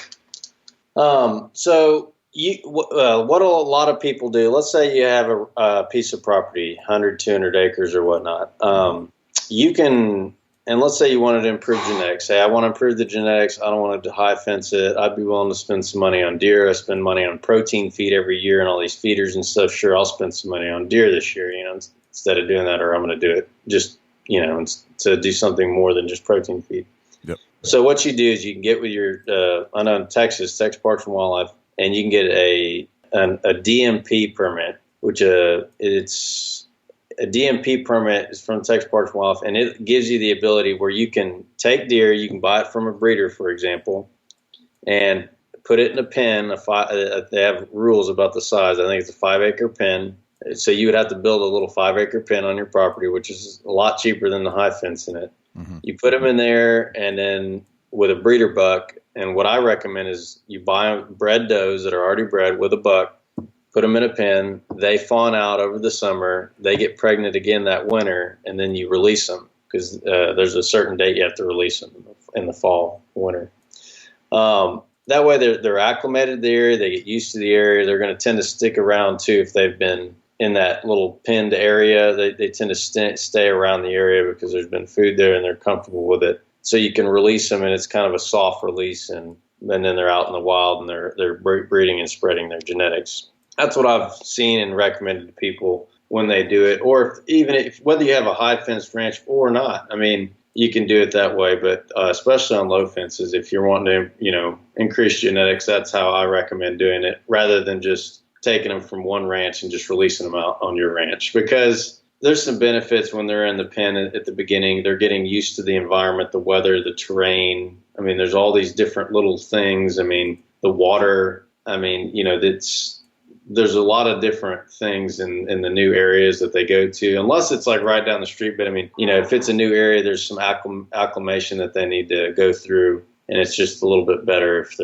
So what a lot of people do, let's say you have a piece of property, 100, 200 acres or whatnot. You can, and let's say you wanted to improve genetics. Say, I want to improve the genetics. I don't want to high fence it. I'd be willing to spend some money on deer. I spend money on protein feed every year and all these feeders and stuff. Sure, I'll spend some money on deer this year, instead of doing that, or I'm going to do it just, to do something more than just protein feed. Yep. So what you do is you can get with your, I know in Texas Parks and Wildlife, and you can get a DMP permit, which it's a DMP permit is from Texas Parks and Wildlife, and it gives you the ability where you can take deer, you can buy it from a breeder, for example, and put it in a pen. They have rules about the size. I think it's a 5-acre pen. So you would have to build a little 5-acre pen on your property, which is a lot cheaper than the high fence in it. Mm-hmm. You put them in there, and then with a breeder buck. And what I recommend is you buy bred does that are already bred with a buck, put them in a pen. They fawn out over the summer. They get pregnant again that winter, and then you release them because there's a certain date you have to release them in the fall, winter. That way they're acclimated to the area. They get used to the area. They're going to tend to stick around too if they've been in that little penned area. They tend to stay around the area because there's been food there and they're comfortable with it. So you can release them, and it's kind of a soft release, and then they're out in the wild and they're breeding and spreading their genetics. That's what I've seen and recommended to people when they do it, or whether you have a high fenced ranch or not. I mean, you can do it that way, but especially on low fences, if you're wanting to, increase genetics, that's how I recommend doing it, rather than just taking them from one ranch and just releasing them out on your ranch, because there's some benefits when they're in the pen at the beginning. They're getting used to the environment, the weather, the terrain. I mean, there's all these different little things. I mean, the water. I mean, there's a lot of different things in the new areas that they go to, unless it's like right down the street. But I mean, if it's a new area, there's some acclimation that they need to go through, and it's just a little bit better if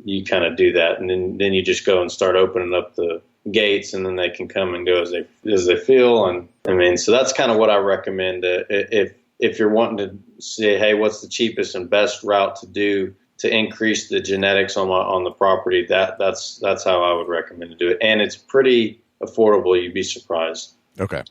you kind of do that, and then you just go and start opening up the gates, and then they can come and go as they feel. And I mean, so that's kind of what I recommend. If you're wanting to say, hey, what's the cheapest and best route to do to increase the genetics on the property, that's how I would recommend to do it. And it's pretty affordable. You'd be surprised. Okay.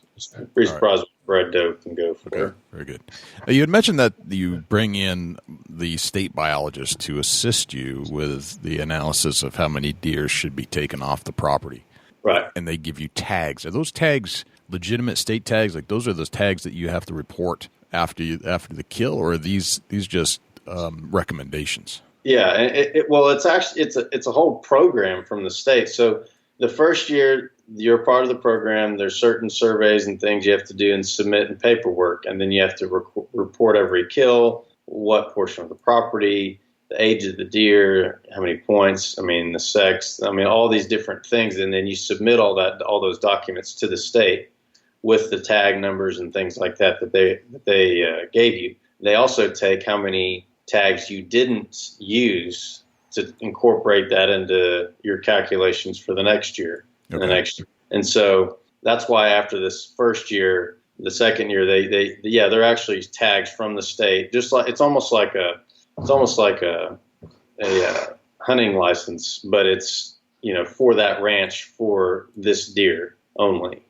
Pretty surprised what bred doe can go for. Okay. Very good. You had mentioned that you bring in the state biologist to assist you with the analysis of how many deer should be taken off the property. Right. And they give you tags. Are those tags legitimate state tags? Like, those are those tags that you have to report after the kill, or are these just recommendations? Yeah. It's a whole program from the state. So the first year you're part of the program, there's certain surveys and things you have to do and submit in paperwork. And then you have to report every kill, what portion of the property, the age of the deer, how many points, the sex, all these different things. And then you submit all those documents to the state with the tag numbers and things like that they gave you. They also take how many tags you didn't use to incorporate that into your calculations for the next year. Okay. And the next year. And so that's why after this first year, the second year, they're actually tags from the state. Just like it's almost like a hunting license, but it's for that ranch for this deer only.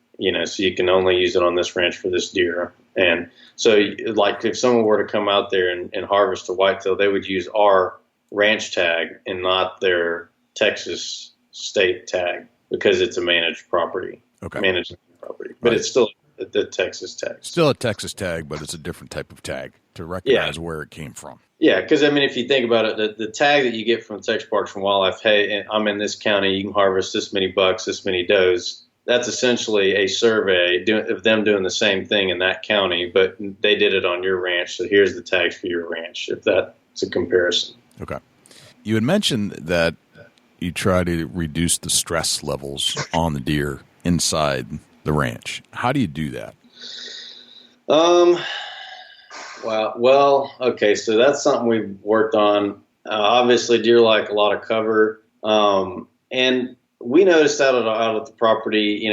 So you can only use it on this ranch for this deer. And so, like, if someone were to come out there and harvest a whitetail, they would use our ranch tag and not their Texas state tag, because it's a managed property. Okay. Managed property. But it's still the Texas tag. Still a Texas tag, but it's a different type of tag to recognize where it came from. Yeah, because, if you think about it, the tag that you get from Texas Parks and Wildlife, hey, I'm in this county, you can harvest this many bucks, this many does. That's essentially a survey of them doing the same thing in that county, but they did it on your ranch, so here's the tags for your ranch, if that's a comparison. Okay. You had mentioned that you try to reduce the stress levels on the deer inside the ranch. How do you do that? Well, okay, so that's something we've worked on. Obviously, deer like a lot of cover, and we noticed out at the property,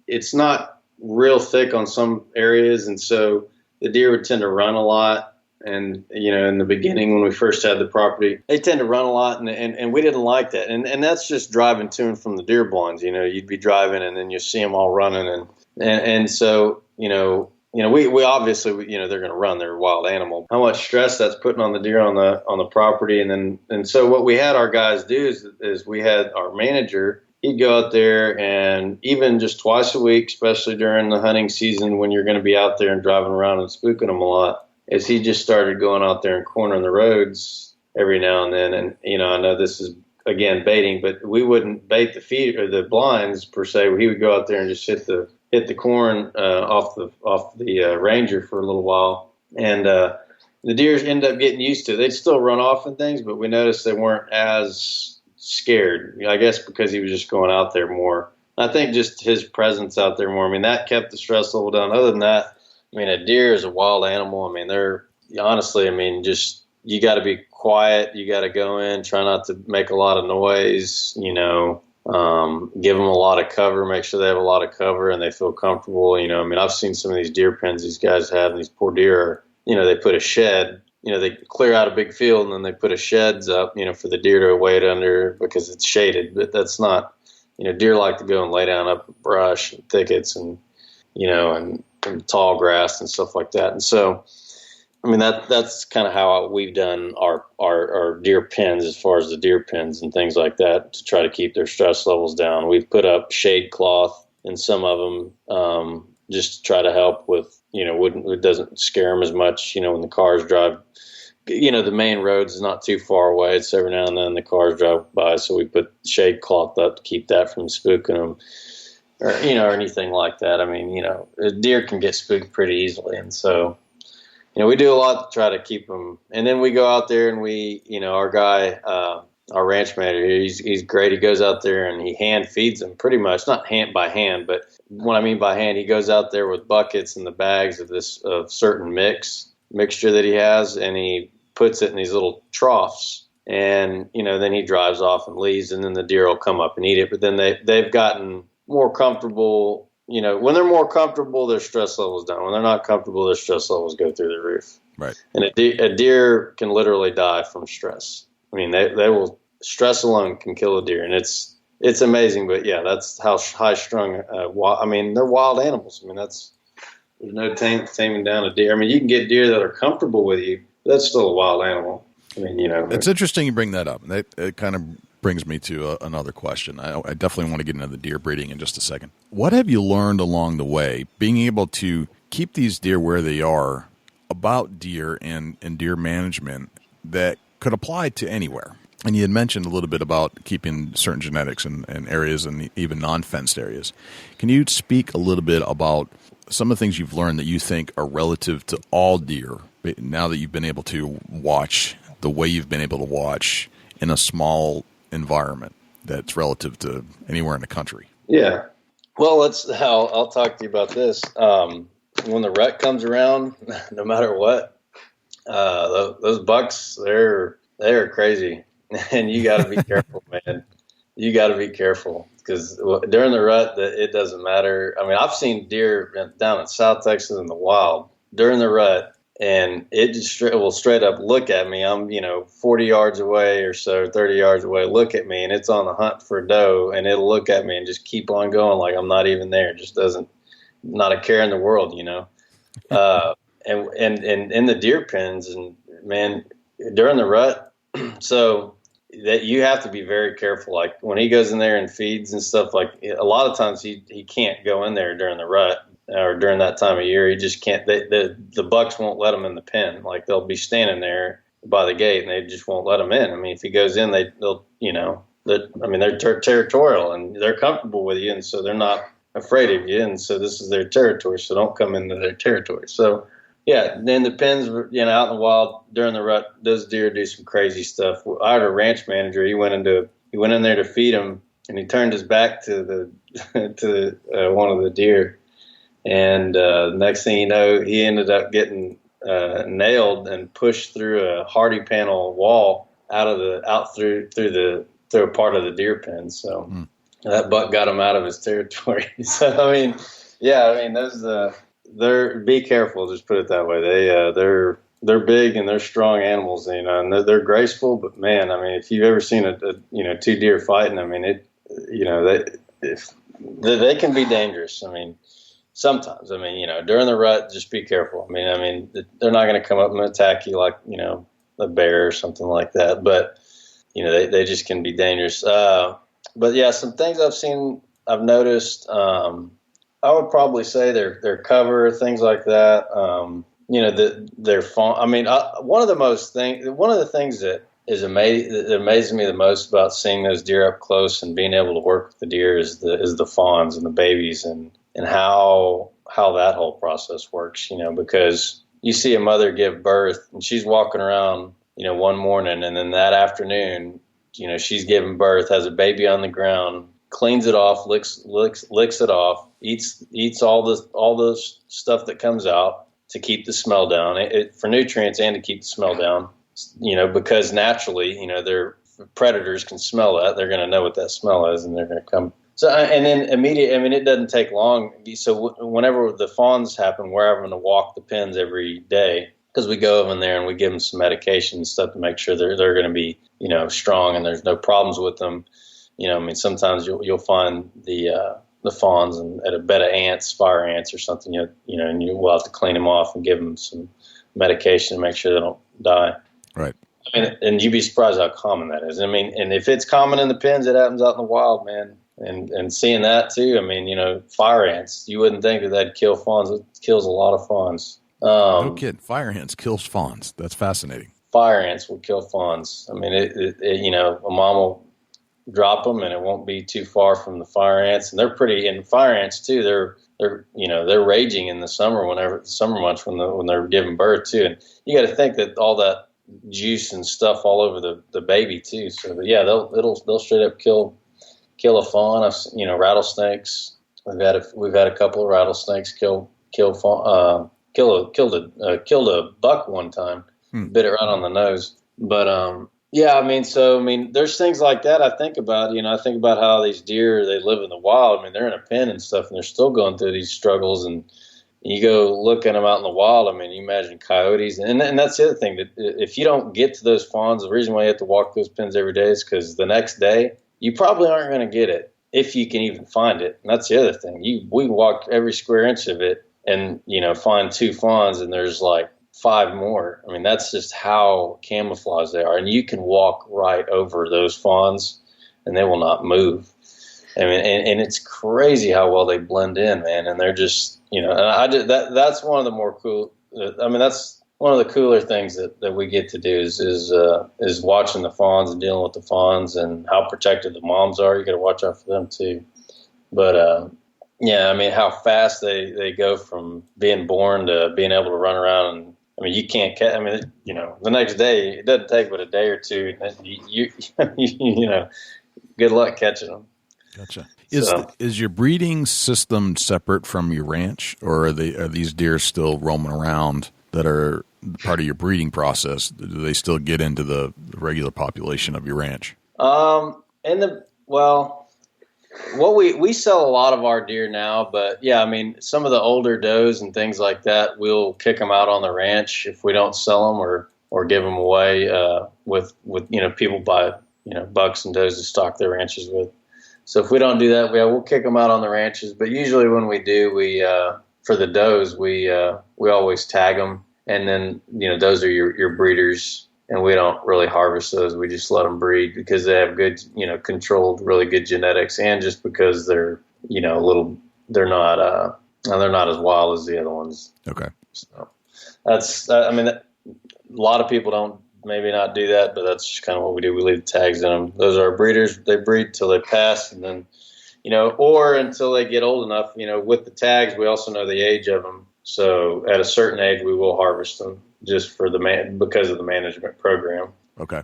it's not real thick on some areas, and so the deer would tend to run a lot. And, in the beginning when we first had the property, they tend to run a lot, and we didn't like that. And that's just driving to and from the deer blinds. You'd be driving and then you see them all running. And so, we obviously, they're going to run. They're a wild animal. How much stress that's putting on the deer on the property. And so what we had our guys do is we had our manager. He'd go out there, and even just twice a week, especially during the hunting season when you're going to be out there and driving around and spooking them a lot, is he just started going out there and cornering the roads every now and then. And, I know this is, again, baiting, but we wouldn't bait the feet or the blinds per se. He would go out there and just hit the corn off the Ranger for a little while. And the deer end up getting used to it. They'd still run off and things, but we noticed they weren't as scared. I guess because he was just going out there more. I think just his presence out there more. I mean, that kept the stress level down. Other than that, I mean, a deer is a wild animal. I mean, they're honestly, I mean, just you got to be quiet. You got to go in, try not to make a lot of noise, you know, give them a lot of cover, make sure they have a lot of cover and they feel comfortable. You know, I mean, I've seen some of these deer pens these guys have, and these poor deer, you know, they put a shed, you know, they clear out a big field and then they put a sheds up, you know, for the deer to wait under because it's shaded, but that's not, you know, deer like to go and lay down up brush and thickets and, you know, and tall grass and stuff like that. And so, I mean, that's kind of how we've done our deer pens as far as the deer pens and things like that to try to keep their stress levels down. We've put up shade cloth in some of them just to try to help with, you know, it doesn't scare them as much, you know, when the cars drive. You know, the main roads is not too far away. It's every now and then the cars drive by, so we put shade cloth up to keep that from spooking them, or you know, or anything like that. I mean, you know, a deer can get spooked pretty easily, and so, you know, we do a lot to try to keep them. And then we go out there and we, you know, our guy, our ranch manager, he's great. He goes out there and he hand feeds them pretty much, not hand by hand, but what I mean by hand, he goes out there with buckets and the bags of certain mixture that he has, and he puts it in these little troughs, and you know, then he drives off and leaves, and then the deer will come up and eat it. But then they've gotten more comfortable. You know, when they're more comfortable, their stress levels down. When they're not comfortable, their stress levels go through the roof. Right. And a deer can literally die from stress. I mean, they will, stress alone can kill a deer, and it's amazing. But yeah, that's how high strung. I mean, they're wild animals. I mean, there's no taming down a deer. I mean, you can get deer that are comfortable with you. That's still a wild animal. I mean, you know. It's interesting you bring that up. It kind of brings me to another question. I definitely want to get into the deer breeding in just a second. What have you learned along the way, being able to keep these deer where they are, about deer and deer management that could apply to anywhere? And you had mentioned a little bit about keeping certain genetics in areas and even non-fenced areas. Can you speak a little bit about some of the things you've learned that you think are relative to all deer now that you've been able to watch the way you've been able to watch in a small environment that's relative to anywhere in the country? Yeah. Well, I'll talk to you about this. When the rut comes around, no matter what, those bucks, they're crazy, and you got to be careful, man. You got to be careful, because during the rut, it doesn't matter. I mean, I've seen deer down in South Texas in the wild during the rut, and it just will straight up look at me. I'm, 40 yards away or so, 30 yards away, look at me, and it's on the hunt for a doe, and it'll look at me and just keep on going like I'm not even there. It just not a care in the world, and in the deer pens, and man, during the rut, so that you have to be very careful. Like when he goes in there and feeds and stuff, like a lot of times he can't go in there during the rut or during that time of year. He just can't. The bucks won't let him in the pen. Like they'll be standing there by the gate and they just won't let him in. I mean, if he goes in, they're territorial and they're comfortable with you, and so they're not afraid of you, and so this is their territory, so don't come into their territory. So yeah, then the pens, out in the wild during the rut, those deer do some crazy stuff. I had a ranch manager. He went in there to feed them, and he turned his back to one of the deer, and next thing you know, he ended up getting nailed and pushed through a hardy panel wall out through a part of the deer pen. So that buck got him out of his territory. So those be careful. Just put it that way. They're big and they're strong animals, and they're graceful. But man, I mean, if you've ever seen two deer fighting, I mean, they can be dangerous. I mean, sometimes, during the rut, just be careful. I mean, they're not going to come up and attack you like, a bear or something like that. But, they just can be dangerous. But yeah, some things I've noticed, I would probably say their cover, things like that. Their fawn. I mean, one of the things that amazes me the most about seeing those deer up close and being able to work with the deer is the fawns and the babies and how that whole process works. Because you see a mother give birth and she's walking around, one morning, and then that afternoon she's giving birth, has a baby on the ground, cleans it off, licks it off, eats all the stuff that comes out to keep the smell down, for nutrients and to keep the smell down, because naturally, their predators can smell that. They're going to know what that smell is, and they're going to come. So, and then it doesn't take long. So whenever the fawns happen, we're having to walk the pens every day because we go over there and we give them some medication and stuff to make sure they're going to be, strong and there's no problems with them. Sometimes you'll find the fawns and at a bed of ants, fire ants or something, and you will have to clean them off and give them some medication to make sure they don't die. Right. And you'd be surprised how common that is. And if it's common in the pens, it happens out in the wild, man. And seeing that too, fire ants, you wouldn't think that kill fawns. It kills a lot of fawns. No kid, fire ants kills fawns. That's fascinating. Fire ants will kill fawns. A mom will drop them and it won't be too far from the fire ants. And they're pretty, and fire ants too, they're raging in the summer summer months when they're giving birth too. And you got to think that all that juice and stuff all over the baby too. So yeah, they'll straight up kill a fawn. Rattlesnakes. We've had a couple of rattlesnakes killed a buck one time. Bit it right on the nose. But there's things like that I think about. I think about how these deer, they live in the wild. They're in a pen and stuff, and they're still going through these struggles. And you go look at them out in the wild. You imagine coyotes, and that's the other thing. That if you don't get to those fawns, the reason why you have to walk those pens every day is because the next day you probably aren't going to get it if you can even find it. And that's the other thing. We walk every square inch of it and, find 2 fawns and there's like 5 more. That's just how camouflaged they are. And you can walk right over those fawns and they will not move. And it's crazy how well they blend in, man. And they're just, that's one of the more cool, that's one of the cooler things that we get to do is watching the fawns and dealing with the fawns and how protected the moms are. You got to watch out for them too. But how fast they go from being born to being able to run around. And you can't catch. The next day it doesn't take but a day or two. You good luck catching them. Gotcha. Is your breeding system separate from your ranch, or are these deer still roaming around that are part of your breeding process? Do they still get into the regular population of your ranch? We sell a lot of our deer now, but some of the older does and things like that, we'll kick them out on the ranch if we don't sell them or give them away with people buy bucks and does to stock their ranches with. So if we don't do that, we'll kick them out on the ranches. But usually when we do, we for the does, we always tag them. And then, those are your breeders, and we don't really harvest those. We just let them breed because they have good, controlled, really good genetics, and just because they're, they're not as wild as the other ones. Okay. So a lot of people don't maybe not do that, but that's just kind of what we do. We leave the tags in them. Those are our breeders. They breed till they pass, and then, or until they get old enough, with the tags, we also know the age of them. So at a certain age, we will harvest them just for because of the management program. Okay.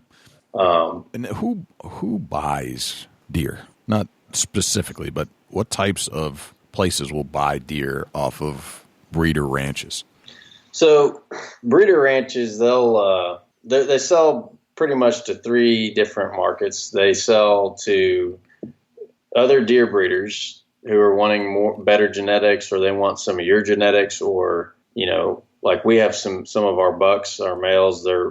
And who buys deer? Not specifically, but what types of places will buy deer off of breeder ranches? So breeder ranches, they sell pretty much to 3 different markets. They sell to other deer breeders who are wanting better genetics, or they want some of your genetics, or, like we have some of our bucks, our males, they're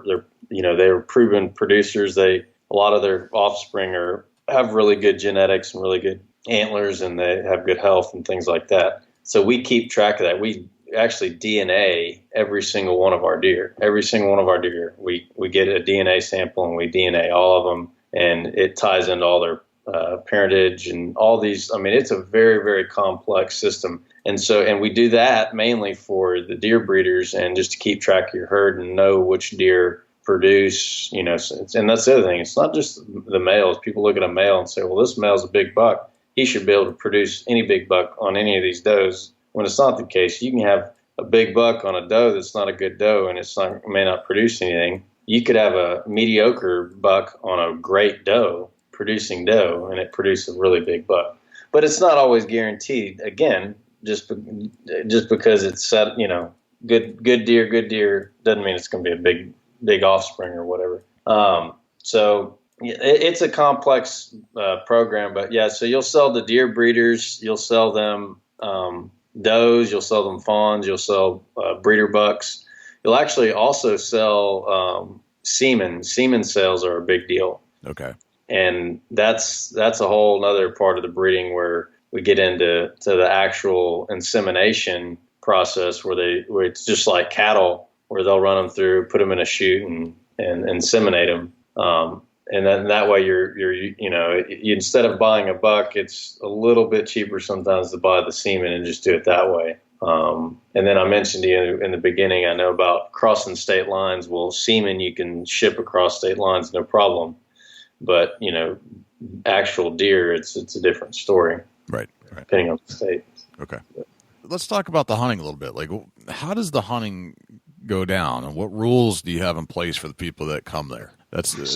proven producers. A lot of their offspring have really good genetics and really good antlers, and they have good health and things like that. So we keep track of that. We actually DNA every single one of our deer. Every single one of our deer, we get a DNA sample and we DNA all of them, and it ties into all their parentage and all these. It's a very, very complex system. And we do that mainly for the deer breeders and just to keep track of your herd and know which deer produce, and that's the other thing. It's not just the males. People look at a male and say, well, this male's a big buck. He should be able to produce any big buck on any of these does. When it's not the case, you can have a big buck on a doe that's not a good doe, and may not produce anything. you could have a mediocre buck on a great doe, producing doe, and it produces a really big buck. But it's not always guaranteed. Again, just because it's set, good deer doesn't mean it's going to be a big offspring or whatever. So it's a complex program, but yeah. So you'll sell the deer breeders, you'll sell them does, you'll sell them fawns, you'll sell breeder bucks. You'll actually also sell semen. Semen sales are a big deal. Okay. And that's a whole other part of the breeding where we get into the actual insemination process where it's just like cattle, where they'll run them through, put them in a chute and inseminate them. And then that way you instead of buying a buck, it's a little bit cheaper sometimes to buy the semen and just do it that way. And then I mentioned to you in the beginning, I know about crossing state lines. Well, semen you can ship across state lines, no problem. But, actual deer, it's a different story. Right. Depending on the state. Okay. Let's talk about the hunting a little bit. Like, how does the hunting go down, and what rules do you have in place for the people that come there? That's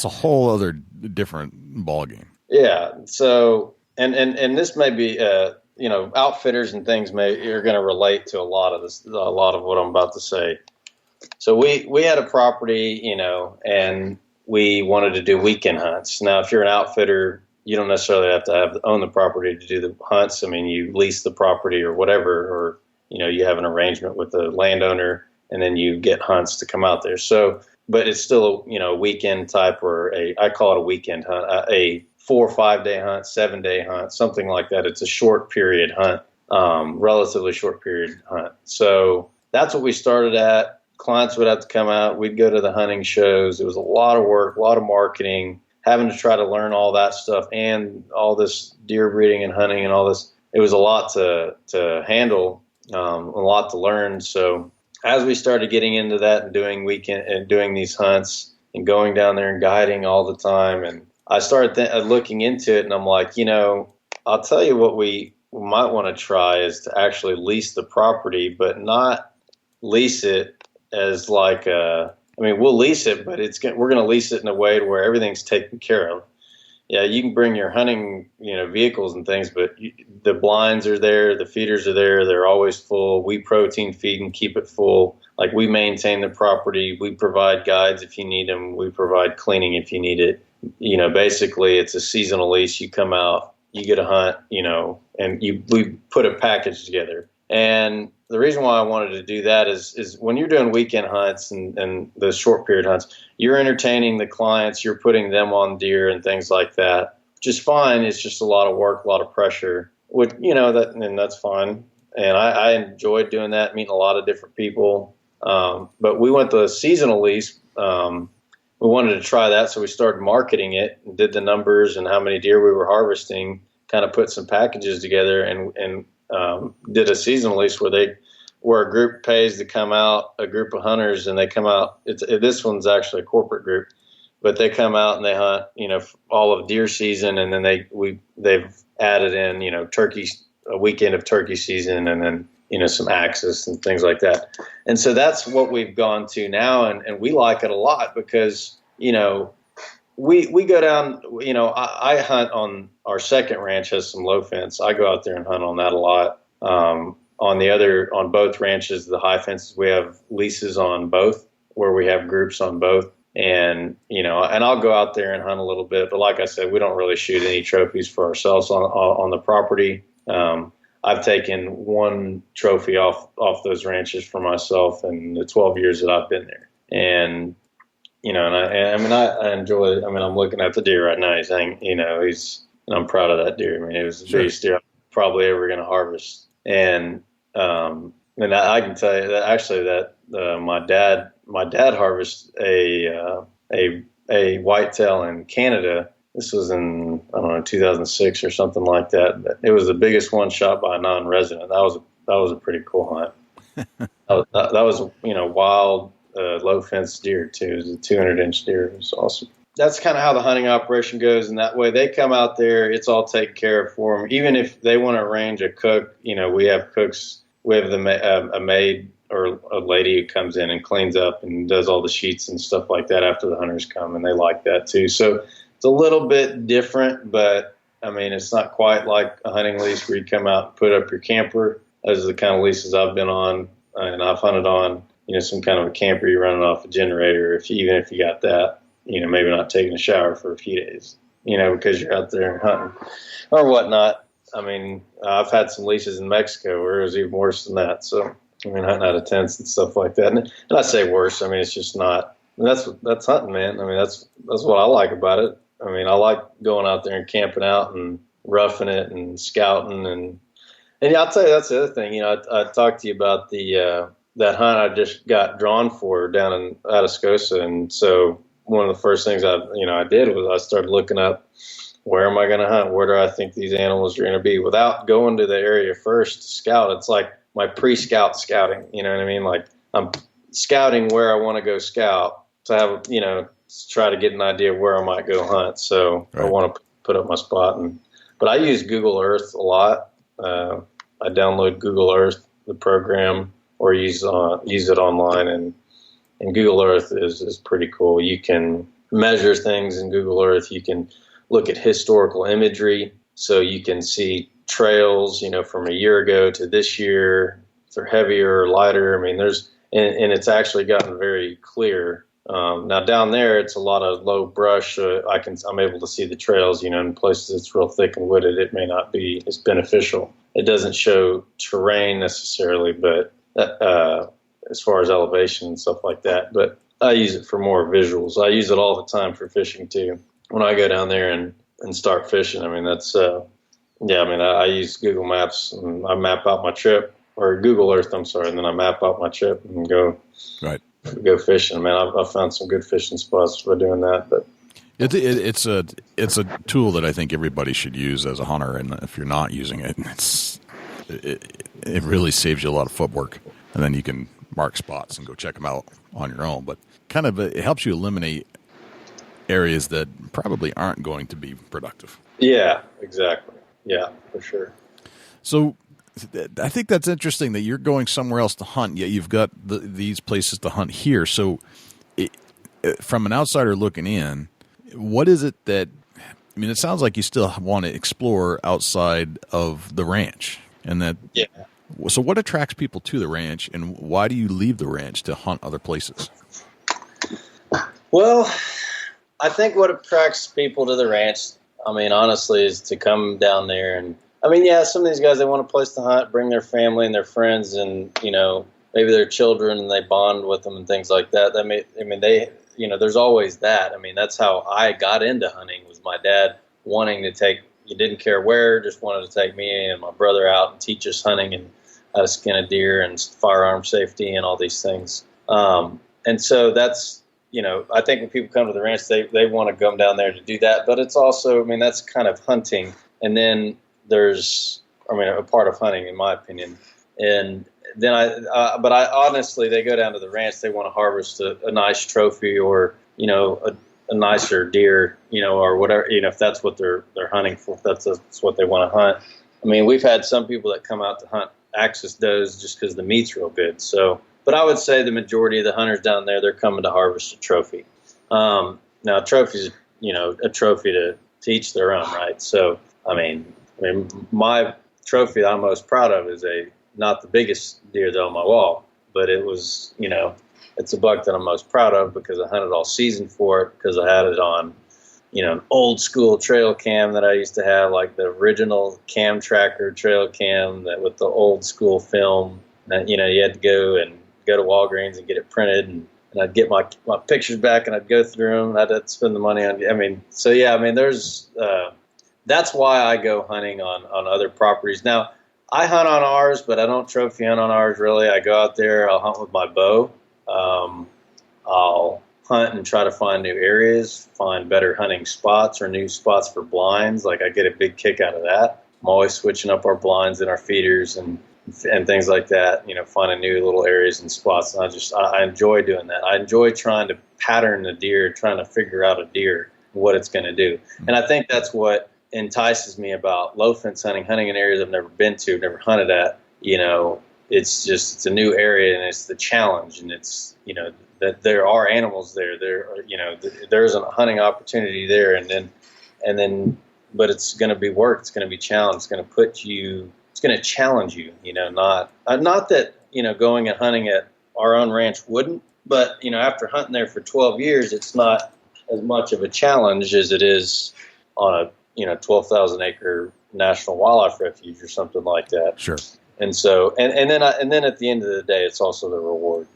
a whole other different ballgame. Yeah. So, and this may be, outfitters and things are going to relate to a lot of what I'm about to say. So we had a property, and we wanted to do weekend hunts. Now, if you're an outfitter, you don't necessarily have to own the property to do the hunts. I mean, you lease the property or whatever, or, you have an arrangement with the landowner and then you get hunts to come out there. So, but it's still, a weekend type, or I call it a weekend hunt, a 4 or 5 day hunt, 7 day hunt, something like that. It's a short period hunt, relatively short period hunt. So that's what we started at. Clients would have to come out. We'd go to the hunting shows. It was a lot of work, a lot of marketing, having to try to learn all that stuff and all this deer breeding and hunting and all this. It was a lot to handle, a lot to learn. So as we started getting into that and doing these hunts and going down there and guiding all the time, and I started looking into it, and I'm like, I'll tell you what we might want to try is to actually lease the property, but not lease it as like we'll lease it, but we're going to lease it in a way where everything's taken care of. Yeah, you can bring your hunting, vehicles and things, but the blinds are there, the feeders are there, they're always full. We protein feed and keep it full. Like, we maintain the property, we provide guides if you need them, we provide cleaning if you need it. Basically it's a seasonal lease. You come out, you get a hunt, and we put a package together. And the reason why I wanted to do that is when you're doing weekend hunts and the short period hunts, you're entertaining the clients, you're putting them on deer and things like that, which is fine. It's just a lot of work, a lot of pressure, and that's fine. And I enjoyed doing that, meeting a lot of different people. But we went the seasonal lease. We wanted to try that, so we started marketing it and did the numbers and how many deer we were harvesting, kind of put some packages together and did a seasonal lease where a group pays to come out, a group of hunters, and they come out. This one's actually a corporate group, but they come out and they hunt, all of deer season, and then they've added in, a weekend of turkey season, and then some axis and things like that. And so that's what we've gone to now, and we like it a lot because we go down, I hunt on our second ranch, has some low fence. I go out there and hunt on that a lot. On both ranches, the high fences, we have leases on both, where we have groups on both. And, and I'll go out there and hunt a little bit. But like I said, we don't really shoot any trophies for ourselves on the property. I've taken one trophy off those ranches for myself in the 12 years that I've been there. And, I enjoy it. I'm looking at the deer right now. And I'm proud of that deer. It was the biggest deer I'm probably ever going to harvest. And I can tell you that actually my dad harvested a whitetail in Canada. This was in 2006 or something like that. But it was the biggest one shot by a non-resident. That was a pretty cool hunt. that was wild low fence deer too. It was a 200-inch deer. It was awesome. That's kind of how the hunting operation goes, and that way they come out there, it's all taken care of for them. Even if they want to arrange a cook, we have cooks. We have a maid or a lady who comes in and cleans up and does all the sheets and stuff like that after the hunters come, and they like that too. So it's a little bit different, but I mean, it's not quite like a hunting lease where you come out and put up your camper. Those are the kind of leases I've been on, and I've hunted on, some kind of a camper you're running off a generator, even if you got that, maybe not taking a shower for a few days, because you're out there hunting or whatnot. I mean, I've had some leases in Mexico where it was even worse than that. So, I mean, hunting out of tents and stuff like that. And I say worse, I mean, it's just not, that's hunting, man. I mean, that's what I like about it. I mean, I like going out there and camping out and roughing it and scouting. And yeah, I'll tell you, that's the other thing. I talked to you about that hunt I just got drawn for down in Atascosa. And so one of the first things I did was I started looking up, where am I going to hunt? Where do I think these animals are going to be? Without going to the area first to scout, it's like my pre-scout scouting. You know what I mean? Like I'm scouting where I want to go scout to have, to try to get an idea of where I might go hunt. So right. I want to put up my spot. But I use Google Earth a lot. I download Google Earth, the program, or use it online. And Google Earth is pretty cool. You can measure things in Google Earth. You can look at historical imagery, so you can see trails, from a year ago to this year, if they're heavier or lighter. I mean, and it's actually gotten very clear. Now down there, it's a lot of low brush. I'm able to see the trails, in places it's real thick and wooded, it may not be as beneficial. It doesn't show terrain necessarily, but as far as elevation and stuff like that. But I use it for more visuals. I use it all the time for fishing too. When I go down there and start fishing, I mean, that's, I use Google Maps and I map out my trip, or Google Earth, I'm sorry, and then I map out my trip and go fishing. Man, I've found some good fishing spots by doing that. But it's a tool that I think everybody should use as a hunter, and if you're not using it, it really saves you a lot of footwork, and then you can mark spots and go check them out on your own. But kind of it helps you eliminate areas that probably aren't going to be productive. Yeah, exactly. Yeah, for sure. So I think that's interesting that you're going somewhere else to hunt, yet you've got these places to hunt here. So from an outsider looking in, what is it that, I mean, it sounds like you still want to explore outside of the ranch. And that, yeah. So what attracts people to the ranch, and why do you leave the ranch to hunt other places? Well, I think what attracts people to the ranch, I mean, honestly, is to come down there. And I mean, yeah, some of these guys, they want a place to hunt, bring their family and their friends and, maybe their children, and they bond with them and things like that. There's always that. I mean, that's how I got into hunting, was my dad wanting to take, he didn't care where, just wanted to take me and my brother out and teach us hunting and how to skin a deer and firearm safety and all these things. And so that's, I think when people come to the ranch, they want to come down there to do that. But it's also, I mean, that's kind of hunting. And then there's, a part of hunting, in my opinion. And then but honestly, they go down to the ranch, they want to harvest a nice trophy or, a nicer deer, or whatever, if that's what they're hunting for, if that's what they want to hunt. I mean, we've had some people that come out to hunt axis does just because the meat's real good. So, but I would say the majority of the hunters down there, they're coming to harvest a trophy. Now, a trophy is, a trophy to each their own, right? So, I mean, my trophy that I'm most proud of is not the biggest deer though on my wall, but it was, it's a buck that I'm most proud of because I hunted all season for it, because I had it on, an old school trail cam that I used to have, like the original cam tracker trail cam that with the old school film that, you had to go to Walgreens and get it printed, and I'd get my pictures back and I'd go through them. I'd have to spend the money on, there's, that's why I go hunting on other properties. Now, I hunt on ours, but I don't trophy hunt on ours really. I go out there, I'll hunt with my bow. I'll hunt and try to find new areas, find better hunting spots or new spots for blinds. Like I get a big kick out of that. I'm always switching up our blinds and our feeders and things like that, finding new little areas and spots. And I enjoy doing that. I enjoy trying to pattern the deer, trying to figure out a deer, what it's going to do. And I think that's what entices me about low fence hunting in areas I've never been to, never hunted at, it's a new area, and it's the challenge, and it's, that there are animals there. There's a hunting opportunity there, and then, but it's going to be work. It's going to be challenge. It's going to challenge you. Not that going and hunting at our own ranch wouldn't, but after hunting there for 12 years, it's not as much of a challenge as it is on a 12,000 acre national wildlife refuge or something like that. Sure. And so, and then at the end of the day, it's also the reward.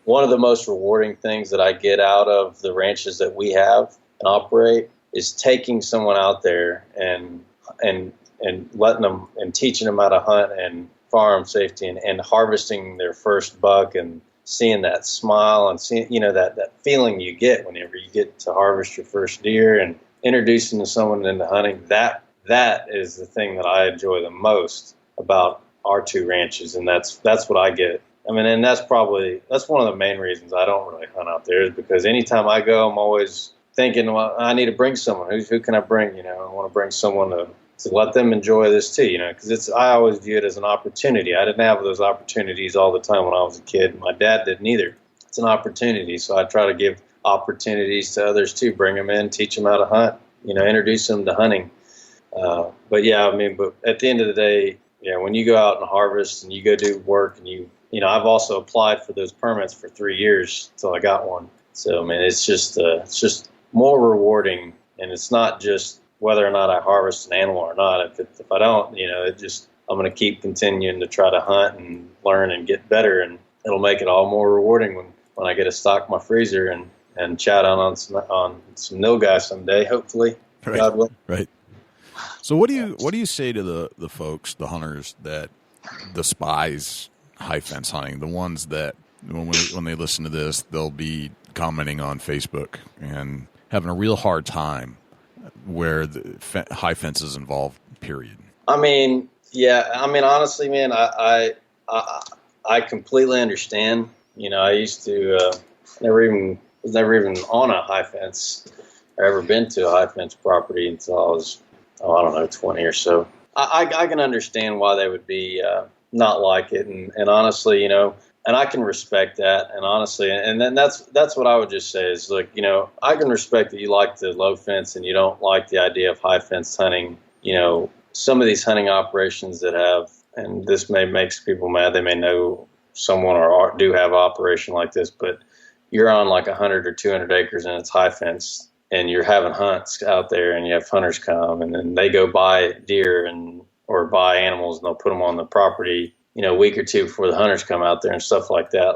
One of the most rewarding things that I get out of the ranches that we have and operate is taking someone out there and letting them and teaching them how to hunt and firearm safety and harvesting their first buck and seeing that smile and seeing, that feeling you get whenever you get to harvest your first deer and introducing someone into hunting. That is the thing that I enjoy the most about our two ranches, and that's what I get. And that's one of the main reasons I don't really hunt out there, is because anytime I go, I'm always thinking, well, I need to bring someone. Who can I bring? I want to bring someone to let them enjoy this too, because I always view it as an opportunity. I didn't have those opportunities all the time when I was a kid. My dad didn't either. It's an opportunity, so I try to give opportunities to others too. Bring them in, teach them how to hunt, introduce them to hunting. But at the end of the day, when you go out and harvest and you go do work and I've also applied for those permits for 3 years until I got one. So, it's just more rewarding, and it's not just whether or not I harvest an animal or not. If I don't, I'm going to keep continuing to try to hunt and learn and get better, and it'll make it all more rewarding when I get to stock my freezer and chow down on some nilgai someday, hopefully. Right. God willing. Right. So what do you say to the folks, the hunters that despise high fence hunting, the ones that when they listen to this, they'll be commenting on Facebook and having a real hard time where the high fence is involved, period? Honestly, man, I completely understand. I used to was never even on a high fence or ever been to a high fence property until I was, 20 or so. I can understand why they would be not like it, and honestly, and I can respect that, and honestly, and then that's what I would just say is, I can respect that you like the low fence and you don't like the idea of high fence hunting. Some of these hunting operations that have, and this makes people mad, they may know someone or do have an operation like this, but you're on like 100 or 200 acres and it's high fence, and you're having hunts out there, and you have hunters come, and then they go buy deer or buy animals, and they'll put them on the property, a week or two before the hunters come out there and stuff like that.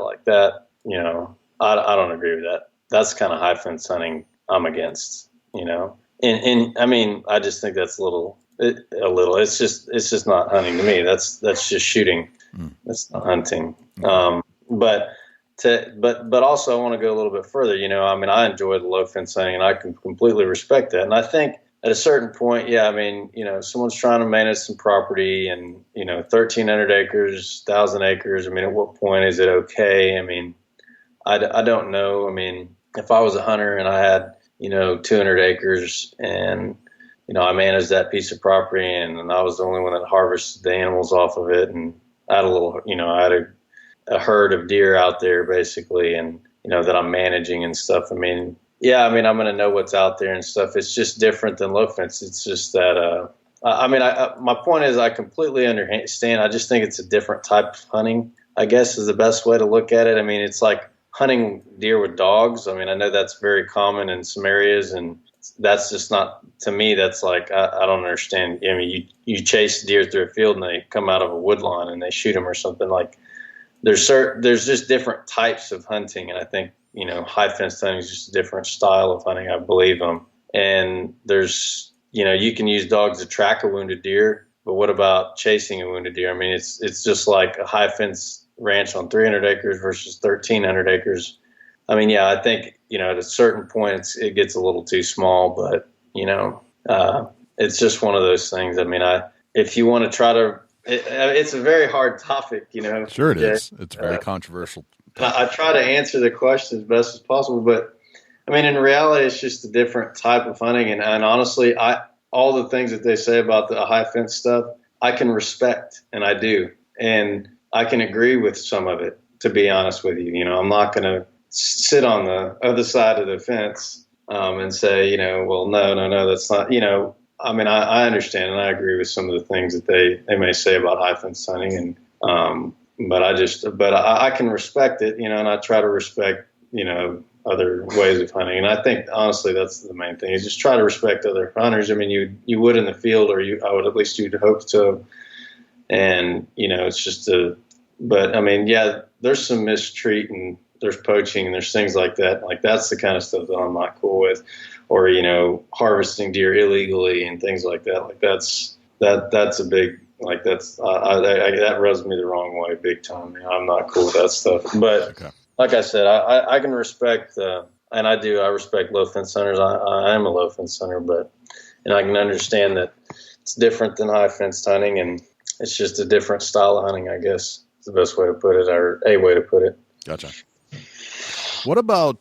I don't agree with that. That's the kind of high fence hunting I'm against, I just think that's a little, it's just not hunting to me. That's just shooting. That's not hunting. But also I want to go a little bit further. I enjoy the low fence hunting, and I can completely respect that. And I think at a certain point, someone's trying to manage some property and, 1,300 acres, 1,000 acres. At what point is it okay? I don't know. If I was a hunter and I had, 200 acres and, I managed that piece of property and I was the only one that harvested the animals off of it, and I had I had a herd of deer out there basically, and, that I'm managing and stuff. I'm going to know what's out there and stuff. It's just different than low fence. It's just that, my point is I completely understand. I just think it's a different type of hunting, I guess, is the best way to look at it. It's like hunting deer with dogs. I know that's very common in some areas, and that's just not, to me, that's like, I don't understand. You chase deer through a field and they come out of a wood line and they shoot them or something. Like there's just different types of hunting. And I think, high fence hunting is just a different style of hunting, I believe. And there's, you can use dogs to track a wounded deer, but what about chasing a wounded deer? It's just like a high fence ranch on 300 acres versus 1,300 acres. I think, at a certain point it gets a little too small, but, it's just one of those things. If you want to try to, it's a very hard topic, Sure it is. It's very controversial. I try to answer the question as best as possible, but in reality, it's just a different type of hunting. And honestly, all the things that they say about the high fence stuff, I can respect, and I do. And I can agree with some of it, to be honest with you. I'm not going to sit on the other side of the fence and say, well, no, that's not, I understand and I agree with some of the things that they may say about high fence hunting, and but I can respect it, and I try to respect, other ways of hunting. And I think honestly that's the main thing, is just try to respect other hunters. I mean, you would in the field, or I would, at least you'd hope to. And it's just but I mean, yeah, there's some mistreat and there's poaching and there's things like that. Like that's the kind of stuff that I'm not cool with, or harvesting deer illegally and things like that. Like that's a big, like that rubs me the wrong way big time. I'm not cool with that stuff. But okay. Like I said, I can respect, and I respect low fence hunters. I am a low fence hunter, and I can understand that it's different than high fence hunting, and it's just a different style of hunting, I guess is the best way to put it, or a way to put it. Gotcha. What about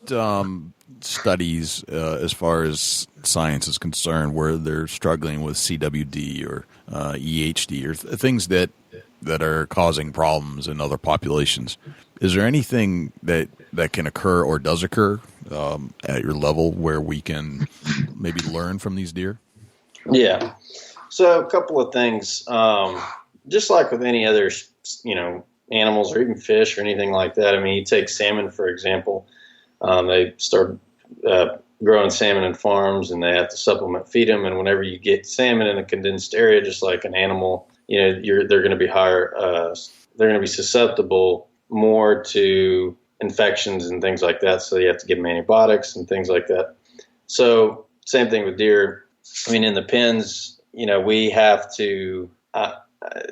studies as far as science is concerned, where they're struggling with CWD or EHD or things that are causing problems in other populations? Is there anything that can occur or does occur at your level where we can maybe learn from these deer? Yeah. So a couple of things, just like with any other, animals or even fish or anything like that. I mean, you take salmon, for example. They start growing salmon in farms, and they have to supplement feed them. And whenever you get salmon in a condensed area, just like an animal, they're going to be they're going to be susceptible more to infections and things like that. So you have to give them antibiotics and things like that. So same thing with deer. I mean, in the pens, we have to,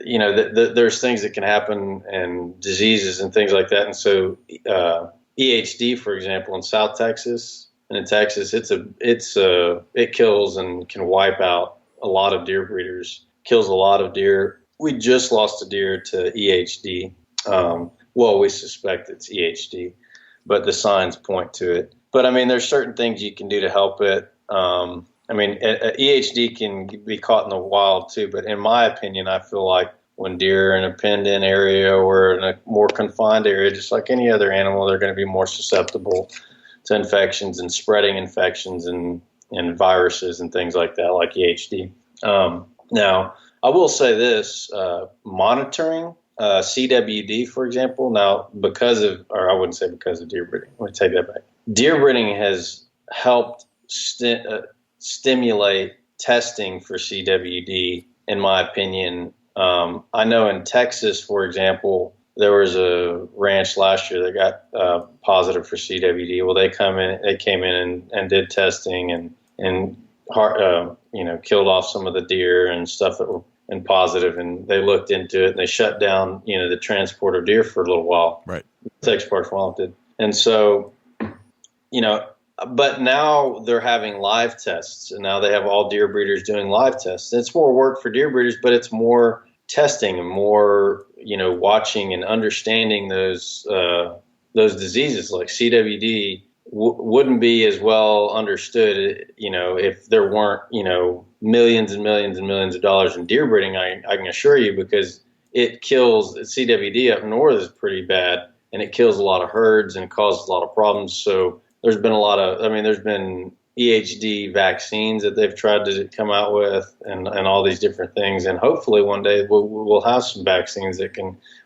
there's things that can happen and diseases and things like that. And so EHD, for example, in South Texas and in Texas, it kills and can wipe out a lot of deer breeders, kills a lot of deer. We just lost a deer to EHD. Well, we suspect it's EHD, but the signs point to it. But I mean, there's certain things you can do to help it. EHD can be caught in the wild too, but in my opinion, I feel like when deer are in a penned-in area or in a more confined area, just like any other animal, they're going to be more susceptible to infections and spreading infections and viruses and things like that, like EHD. Now, I will say this, monitoring CWD, for example, now I wouldn't say because of deer breeding. Let me take that back. Deer breeding has helped stimulate testing for CWD, in my opinion. I know in Texas, for example, there was a ranch last year that got positive for CWD. Well, they came in and did testing and killed off some of the deer and stuff that were positive, and they looked into it and they shut down, the transport of deer for a little while. Right. The export farm did. And so, but now they're having live tests, and now they have all deer breeders doing live tests. It's more work for deer breeders, but it's more testing and more, watching and understanding those diseases like CWD wouldn't be as well understood, if there weren't, millions and millions and millions of dollars in deer breeding. I can assure you, because it kills CWD up north is pretty bad, and it kills a lot of herds and causes a lot of problems. So there's been there's been EHD vaccines that they've tried to come out with and all these different things. And hopefully one day we'll have some vaccines that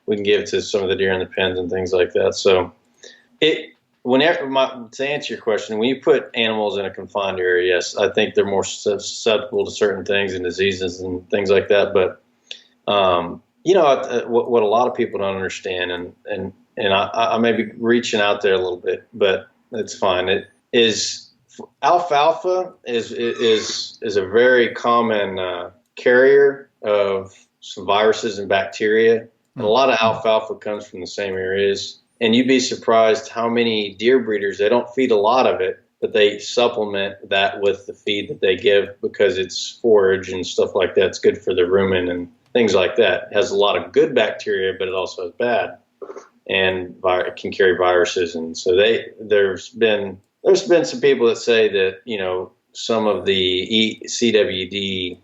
we can give to some of the deer in the pens and things like that. So to answer your question, when you put animals in a confined area, yes, I think they're more susceptible to certain things and diseases and things like that. But, what a lot of people don't understand, and I may be reaching out there a little bit, but it's fine. It is alfalfa is a very common carrier of some viruses and bacteria. And a lot of alfalfa comes from the same areas. And you'd be surprised how many deer breeders, they don't feed a lot of it, but they supplement that with the feed that they give because it's forage and stuff like that. It's good for the rumen and things like that. It has a lot of good bacteria, but it also has bad. And it can carry viruses. And so there's been some people that say that, some of the CWD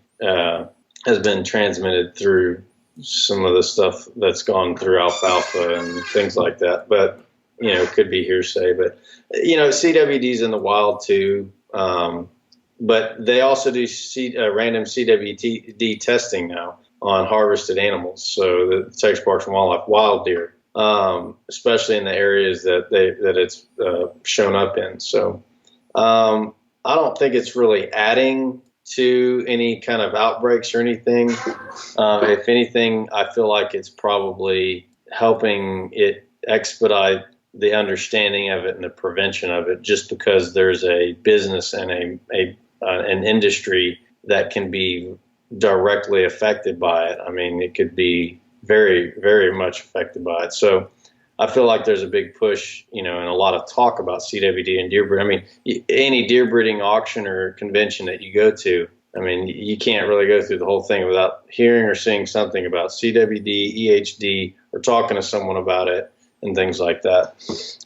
has been transmitted through some of the stuff that's gone through alfalfa and things like that. But, it could be hearsay. But, CWD's in the wild too. But they also do random CWD testing now on harvested animals. So the Texas Parks and Wildlife wild deer, especially in the areas that it's shown up in. So I don't think it's really adding to any kind of outbreaks or anything. If anything, I feel like it's probably helping it expedite the understanding of it and the prevention of it, just because there's a business and an industry that can be directly affected by it. I mean, it could be very, very much affected by it. So I feel like there's a big push, and a lot of talk about CWD and deer breeding. I mean, any deer breeding auction or convention that you go to, I mean, you can't really go through the whole thing without hearing or seeing something about CWD, EHD, or talking to someone about it and things like that.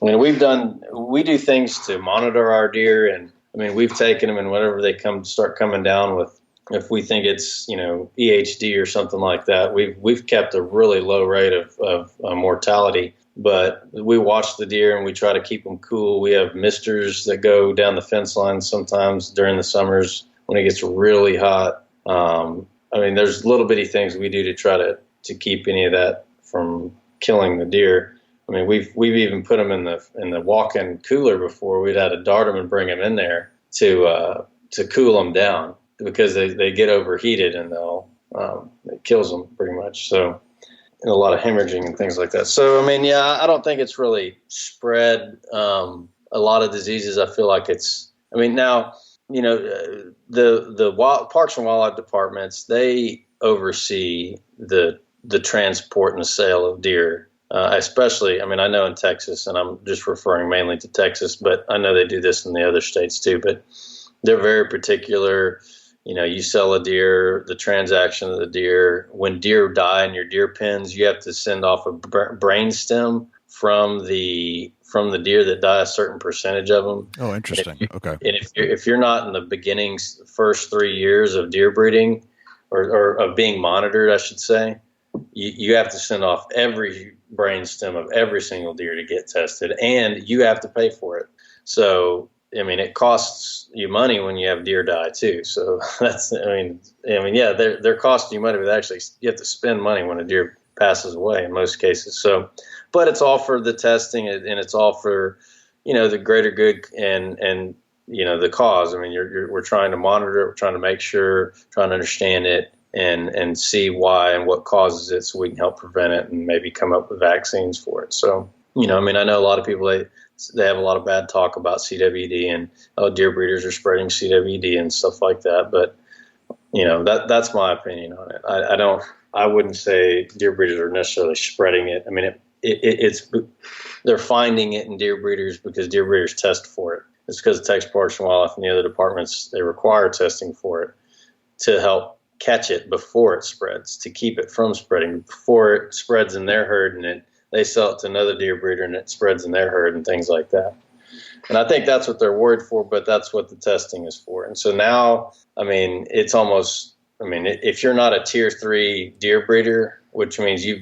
I mean, we do things to monitor our deer, and I mean, we've taken them, and whenever they start coming down with, if we think it's, EHD or something like that, we've kept a really low rate of mortality. But we watch the deer and we try to keep them cool. We have misters that go down the fence line sometimes during the summers when it gets really hot. I mean, there's little bitty things we do to try to keep any of that from killing the deer. I mean, we've even put them in the walk-in cooler before. We'd had to dart them and bring them in there to cool them down, because they get overheated and it kills them pretty much. So, and a lot of hemorrhaging and things like that. So, I mean, yeah, I don't think it's really spread a lot of diseases. I feel like now, the Parks and Wildlife departments, they oversee the transport and the sale of deer. Especially, I mean, I know in Texas, and I'm just referring mainly to Texas, but I know they do this in the other states too, but they're very particular. You sell a deer, the transaction of the deer. When deer die in your deer pens, you have to send off a brain stem from the deer that die, a certain percentage of them. Oh, interesting. Okay. And if you're not in the beginning, first 3 years of deer breeding or of being monitored, I should say, you have to send off every brain stem of every single deer to get tested, and you have to pay for it. So, I mean, it costs you money when you have deer die too. So that's, yeah, they're costing you money, but actually you have to spend money when a deer passes away in most cases. So, but it's all for the testing, and it's all for, the greater good and the cause. I mean, we're trying to monitor it, we're trying to make sure, trying to understand it, and see why and what causes it, so we can help prevent it and maybe come up with vaccines for it. So, I know a lot of people, they have a lot of bad talk about CWD and, deer breeders are spreading CWD and stuff like that. But, that's my opinion on it. I wouldn't say deer breeders are necessarily spreading it. I mean, they're finding it in deer breeders because deer breeders test for it. It's because the Texas Parks and Wildlife and the other departments, they require testing for it to help catch it before it spreads, to keep it from spreading, before it spreads in their herd and they sell it to another deer breeder and it spreads in their herd and things like that. And I think that's what they're worried for, but that's what the testing is for. And so now, I mean, it's almost, if you're not a tier 3 deer breeder, which means you've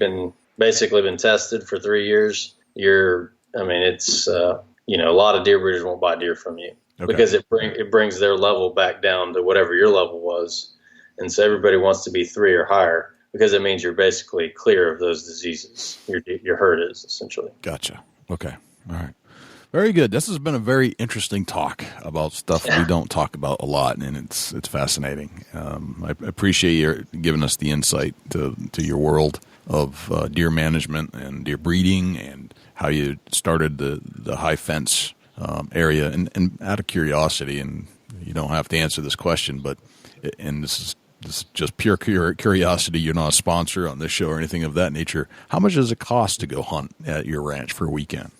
basically been tested for 3 years, it's, a lot of deer breeders won't buy deer from you. Okay. Because it brings their level back down to whatever your level was. And so everybody wants to be 3 or higher, because it means you're basically clear of those diseases. Your herd is, essentially. Gotcha. Okay. All right. Very good. This has been a very interesting talk about stuff we don't talk about a lot, and it's fascinating. I appreciate you giving us the insight to your world of deer management and deer breeding, and how you started the high fence area. And out of curiosity, and you don't have to answer this question, but this is just pure curiosity. You're not a sponsor on this show or anything of that nature. How much does it cost to go hunt at your ranch for a weekend?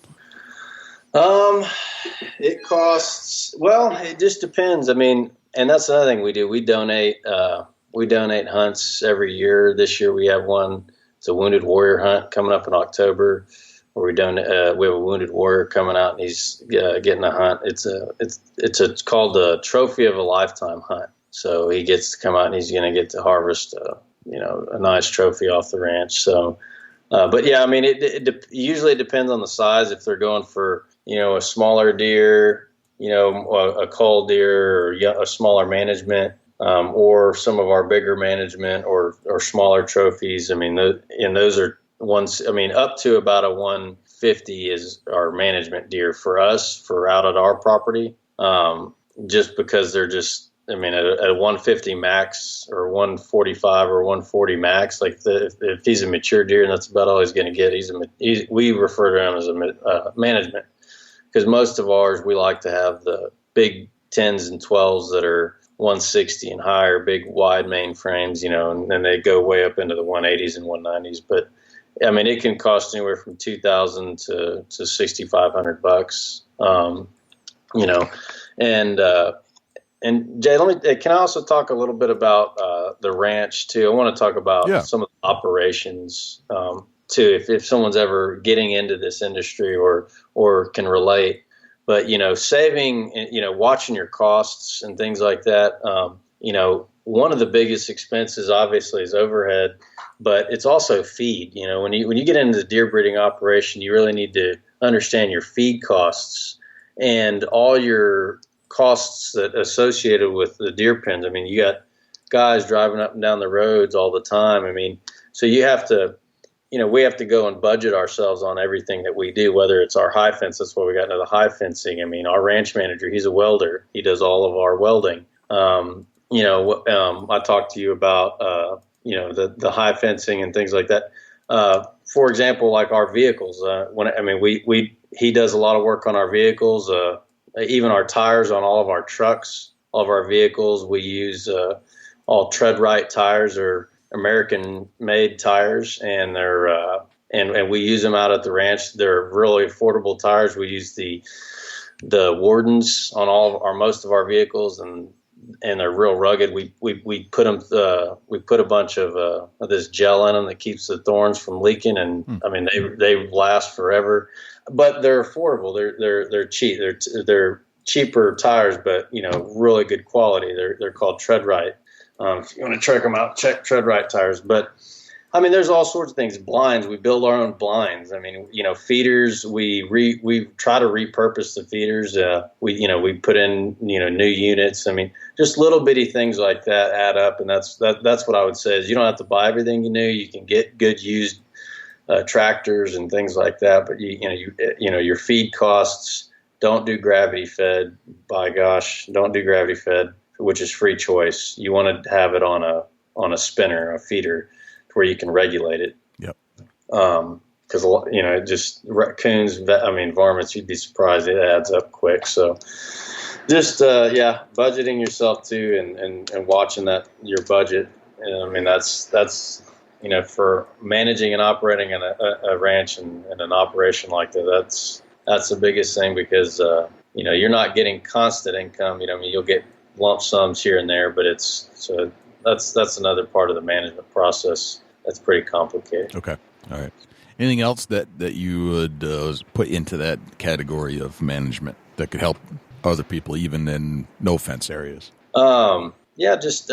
It costs, it just depends. I mean, and that's another thing we do. We donate hunts every year. This year we have one. It's a wounded warrior hunt coming up in October, where we have a wounded warrior coming out, and he's getting a hunt. It's called the Trophy of a Lifetime hunt. So he gets to come out and he's going to get to harvest a nice trophy off the ranch. So, but yeah, I mean, it usually depends on the size. If they're going for, a smaller deer, a cull deer, or a smaller management, or some of our bigger management or smaller trophies. I mean, those are ones, I mean, up to about a 150 is our management deer for us, for out at our property. Just because they're just, I mean, at a 150 max or 145 or 140 max, like if he's a mature deer, and that's about all he's going to get, we refer to him as a management, because most of ours, we like to have the big 10s and 12s that are 160 and higher, big wide main frames, and then they go way up into the 180s and 190s. But I mean, it can cost anywhere from $2,000 to $6,500, and Jay, can I also talk a little bit about the ranch too? I want to talk about some of the operations too, if someone's ever getting into this industry or can relate. But saving, watching your costs and things like that. One of the biggest expenses obviously is overhead, but it's also feed. When you get into the deer breeding operation, you really need to understand your feed costs and all your costs that associated with the deer pens. I mean, you got guys driving up and down the roads all the time. I mean, so you have to, we have to go and budget ourselves on everything that we do, whether it's our high fence. That's why we got into the high fencing. I mean, our ranch manager, he's a welder. He does all of our welding. I talked to you about, the high fencing and things like that. For example, like our vehicles, he does a lot of work on our vehicles, even our tires on all of our trucks, all of our vehicles. We use all tread right tires, or American-made tires, and they're and we use them out at the ranch. They're really affordable tires. We use the Wardens on most of our vehicles, and they're real rugged. We put them we put a bunch of this gel in them that keeps the thorns from leaking, and I mean they last forever. But they're affordable. They're cheap. They're cheaper tires, but really good quality. They're called tread right. If you want to check them out, check tread right tires. But I mean, there's all sorts of things. Blinds. We build our own blinds. I mean, feeders. We try to repurpose the feeders. We put in new units. I mean, just little bitty things like that add up, and that's what I would say is you don't have to buy everything new. You can get good used tractors and things like that, but your feed costs. Don't do gravity fed. By gosh, don't do gravity fed, which is free choice. You want to have it on a spinner, a feeder, where you can regulate it. Yep. Because just raccoons, varmints, you'd be surprised, it adds up quick. So just budgeting yourself too, and watching that your budget. And, that's for managing and operating a ranch and an operation like that. That's the biggest thing, because you're not getting constant income. You'll get lump sums here and there, but that's another part of the management process that's pretty complicated. Okay, all right. Anything else that you would put into that category of management that could help other people, even in no fence areas? Just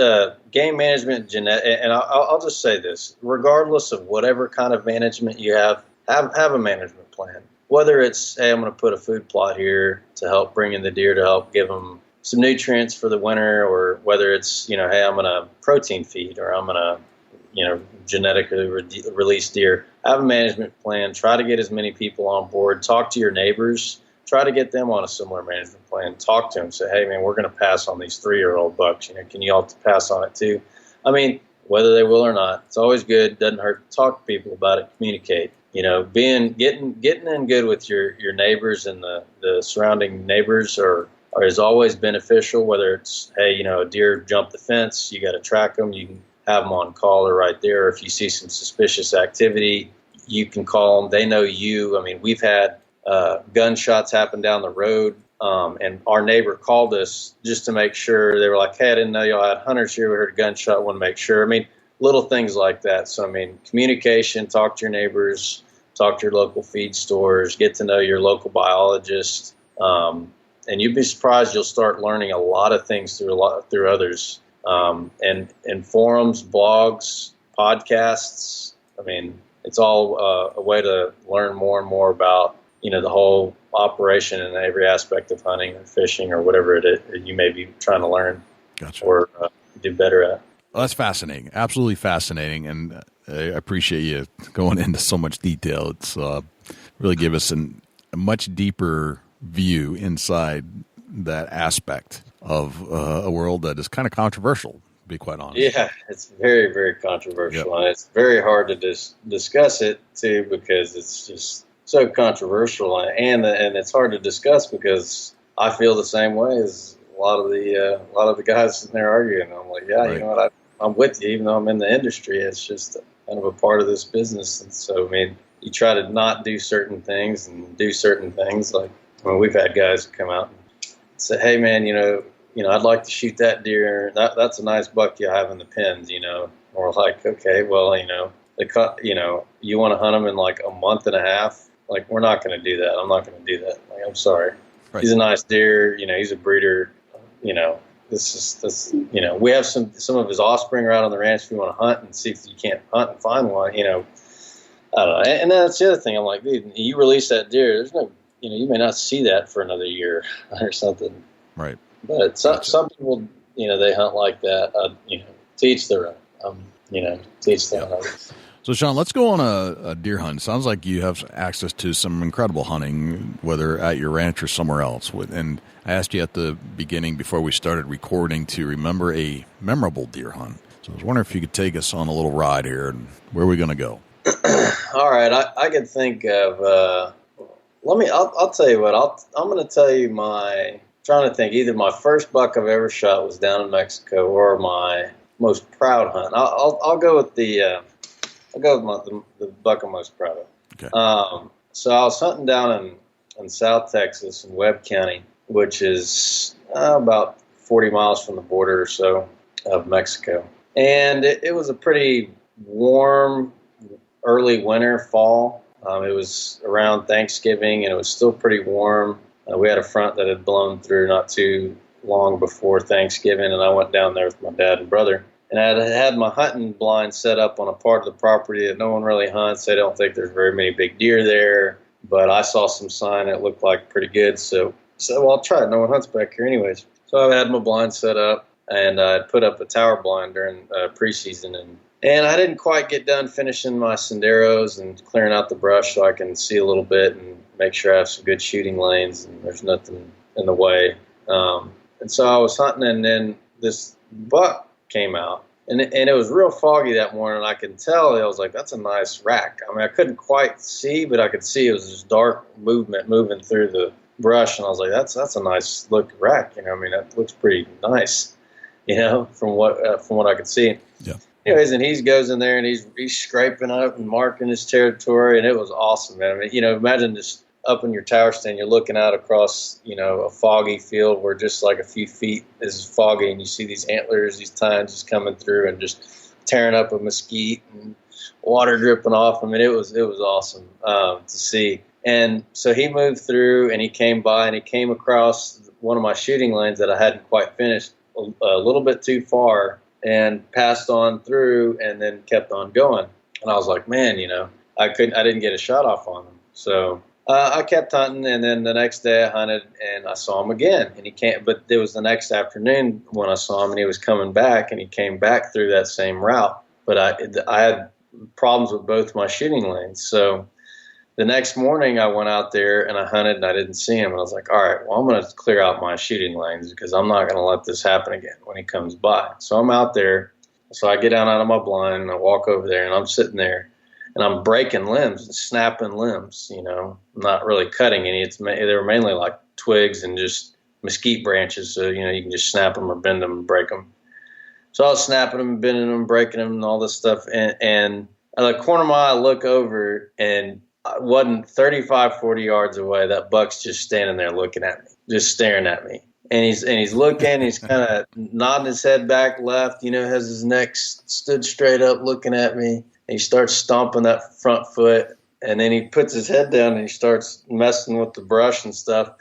game management, and I'll just say this: regardless of whatever kind of management you have a management plan. Whether it's, hey, I'm going to put a food plot here to help bring in the deer, to help give them some nutrients for the winter, or whether it's, hey, I'm going to protein feed, or I'm going to, genetically release deer. Have a management plan. Try to get as many people on board. Talk to your neighbors. Try to get them on a similar management plan. Talk to them. Say, hey, man, we're going to pass on these 3-year-old bucks. Can you all pass on it too? I mean, whether they will or not, it's always good. Doesn't hurt to talk to people about it. Communicate. Getting in good with your neighbors and the surrounding neighbors is always beneficial. Whether it's, hey, a deer jumped the fence, you got to track them. You can have them on call or right there. Or if you see some suspicious activity, you can call them. They know you. I mean, we've had gunshots happen down the road, and our neighbor called us just to make sure. They were like, hey, I didn't know y'all had hunters here. We heard a gunshot. Want to make sure. I mean, little things like that. So, communication, talk to your neighbors, talk to your local feed stores, get to know your local biologist, and you'd be surprised. You'll start learning a lot of things through others, and forums, blogs, podcasts. I mean, it's all a way to learn more and more about, the whole operation and every aspect of hunting or fishing or whatever it is you may be trying to learn. Gotcha. Or do better at. Well, that's fascinating. Absolutely fascinating. And I appreciate you going into so much detail. It's really give us a much deeper view inside that aspect of a world that is kind of controversial, to be quite honest. Yeah, it's very, very controversial. Yep. And it's very hard to discuss it, too, because it's just so controversial. And it's hard to discuss because I feel the same way as a lot of the guys sitting there arguing. I'm like, yeah, Right. You know what, I'm with you, even though I'm in the industry. It's just kind of a part of this business. And so, I mean, you try to not do certain things and do certain things. Like, we've had guys come out and say, hey, man, I'd like to shoot that deer. That's a nice buck you have in the pens, And we're like, okay, well, you want to hunt them in like a month and a half? Like, we're not going to do that. I'm not going to do that. Like, I'm sorry. Right. He's a nice deer. He's a breeder. This we have some of his offspring are out on the ranch if you want to hunt and see if you can't hunt and find one, I don't know. And that's the other thing. I'm like, dude, you release that deer, there's no, you may not see that for another year or something. Right. But some people, they hunt like that. Teach their own. Teach their own. So, Shawn, let's go on a deer hunt. Sounds like you have access to some incredible hunting, whether at your ranch or somewhere else. And I asked you at the beginning before we started recording to remember a memorable deer hunt. So I was wondering if you could take us on a little ride here, and where are we going to go? All right, I could think of. I'll tell you what. I'm going to tell you trying to think. Either my first buck I've ever shot was down in Mexico, or my most proud hunt. I'll go with the buck I'm most proud of. Okay. So I was hunting down in South Texas in Webb County, which is about 40 miles from the border or so of Mexico. And it was a pretty warm, early winter, fall. It was around Thanksgiving, and it was still pretty warm. We had a front that had blown through not too long before Thanksgiving, and I went down there with my dad and brother. And I had my hunting blind set up on a part of the property that no one really hunts. They don't think there's very many big deer there, but I saw some sign that looked like pretty good. So well, I'll try it. No one hunts back here anyways. So I had my blind set up, and I put up a tower blind during preseason. And I didn't quite get done finishing my senderos and clearing out the brush so I can see a little bit and make sure I have some good shooting lanes and there's nothing in the way. And so I was hunting, and then this buck came out, and it was real foggy that morning. I could tell. I was like, that's a nice rack. I mean, I couldn't quite see, but I could see it was just dark movement moving through the brush, and I was like, that's a nice look rack. I mean, that looks pretty nice, from what I could see. Yeah. Anyways, and he goes in there and he's scraping up and marking his territory, and it was awesome, man. I mean, imagine just up in your tower stand, you're looking out across, a foggy field where just like a few feet is foggy, and you see these antlers, these tines just coming through and just tearing up a mesquite and water dripping off. I mean, it was awesome to see. And so he moved through, and he came by, and he came across one of my shooting lanes that I hadn't quite finished a little bit too far, and passed on through, and then kept on going. And I was like, man, I didn't get a shot off on him. So I kept hunting, and then the next day I hunted, and I saw him again. And he came, but it was the next afternoon when I saw him, and he was coming back, and he came back through that same route. But I had problems with both my shooting lanes. So the next morning I went out there and I hunted, and I didn't see him. And I was like, all right, well, I'm going to clear out my shooting lanes because I'm not going to let this happen again when he comes by. So I'm out there. So I get out of my blind, and I walk over there, and I'm sitting there. And I'm breaking limbs and snapping limbs, not really cutting any. They were mainly like twigs and just mesquite branches. So, you can just snap them or bend them and break them. So I was snapping them, bending them, breaking them and all this stuff. And at the corner of my eye, I look over, and I wasn't 35, 40 yards away. That buck's just standing there looking at me, just staring at me. And he's looking, he's kind of nodding his head back left, has his neck stood straight up looking at me. He starts stomping that front foot, and then he puts his head down and he starts messing with the brush and stuff.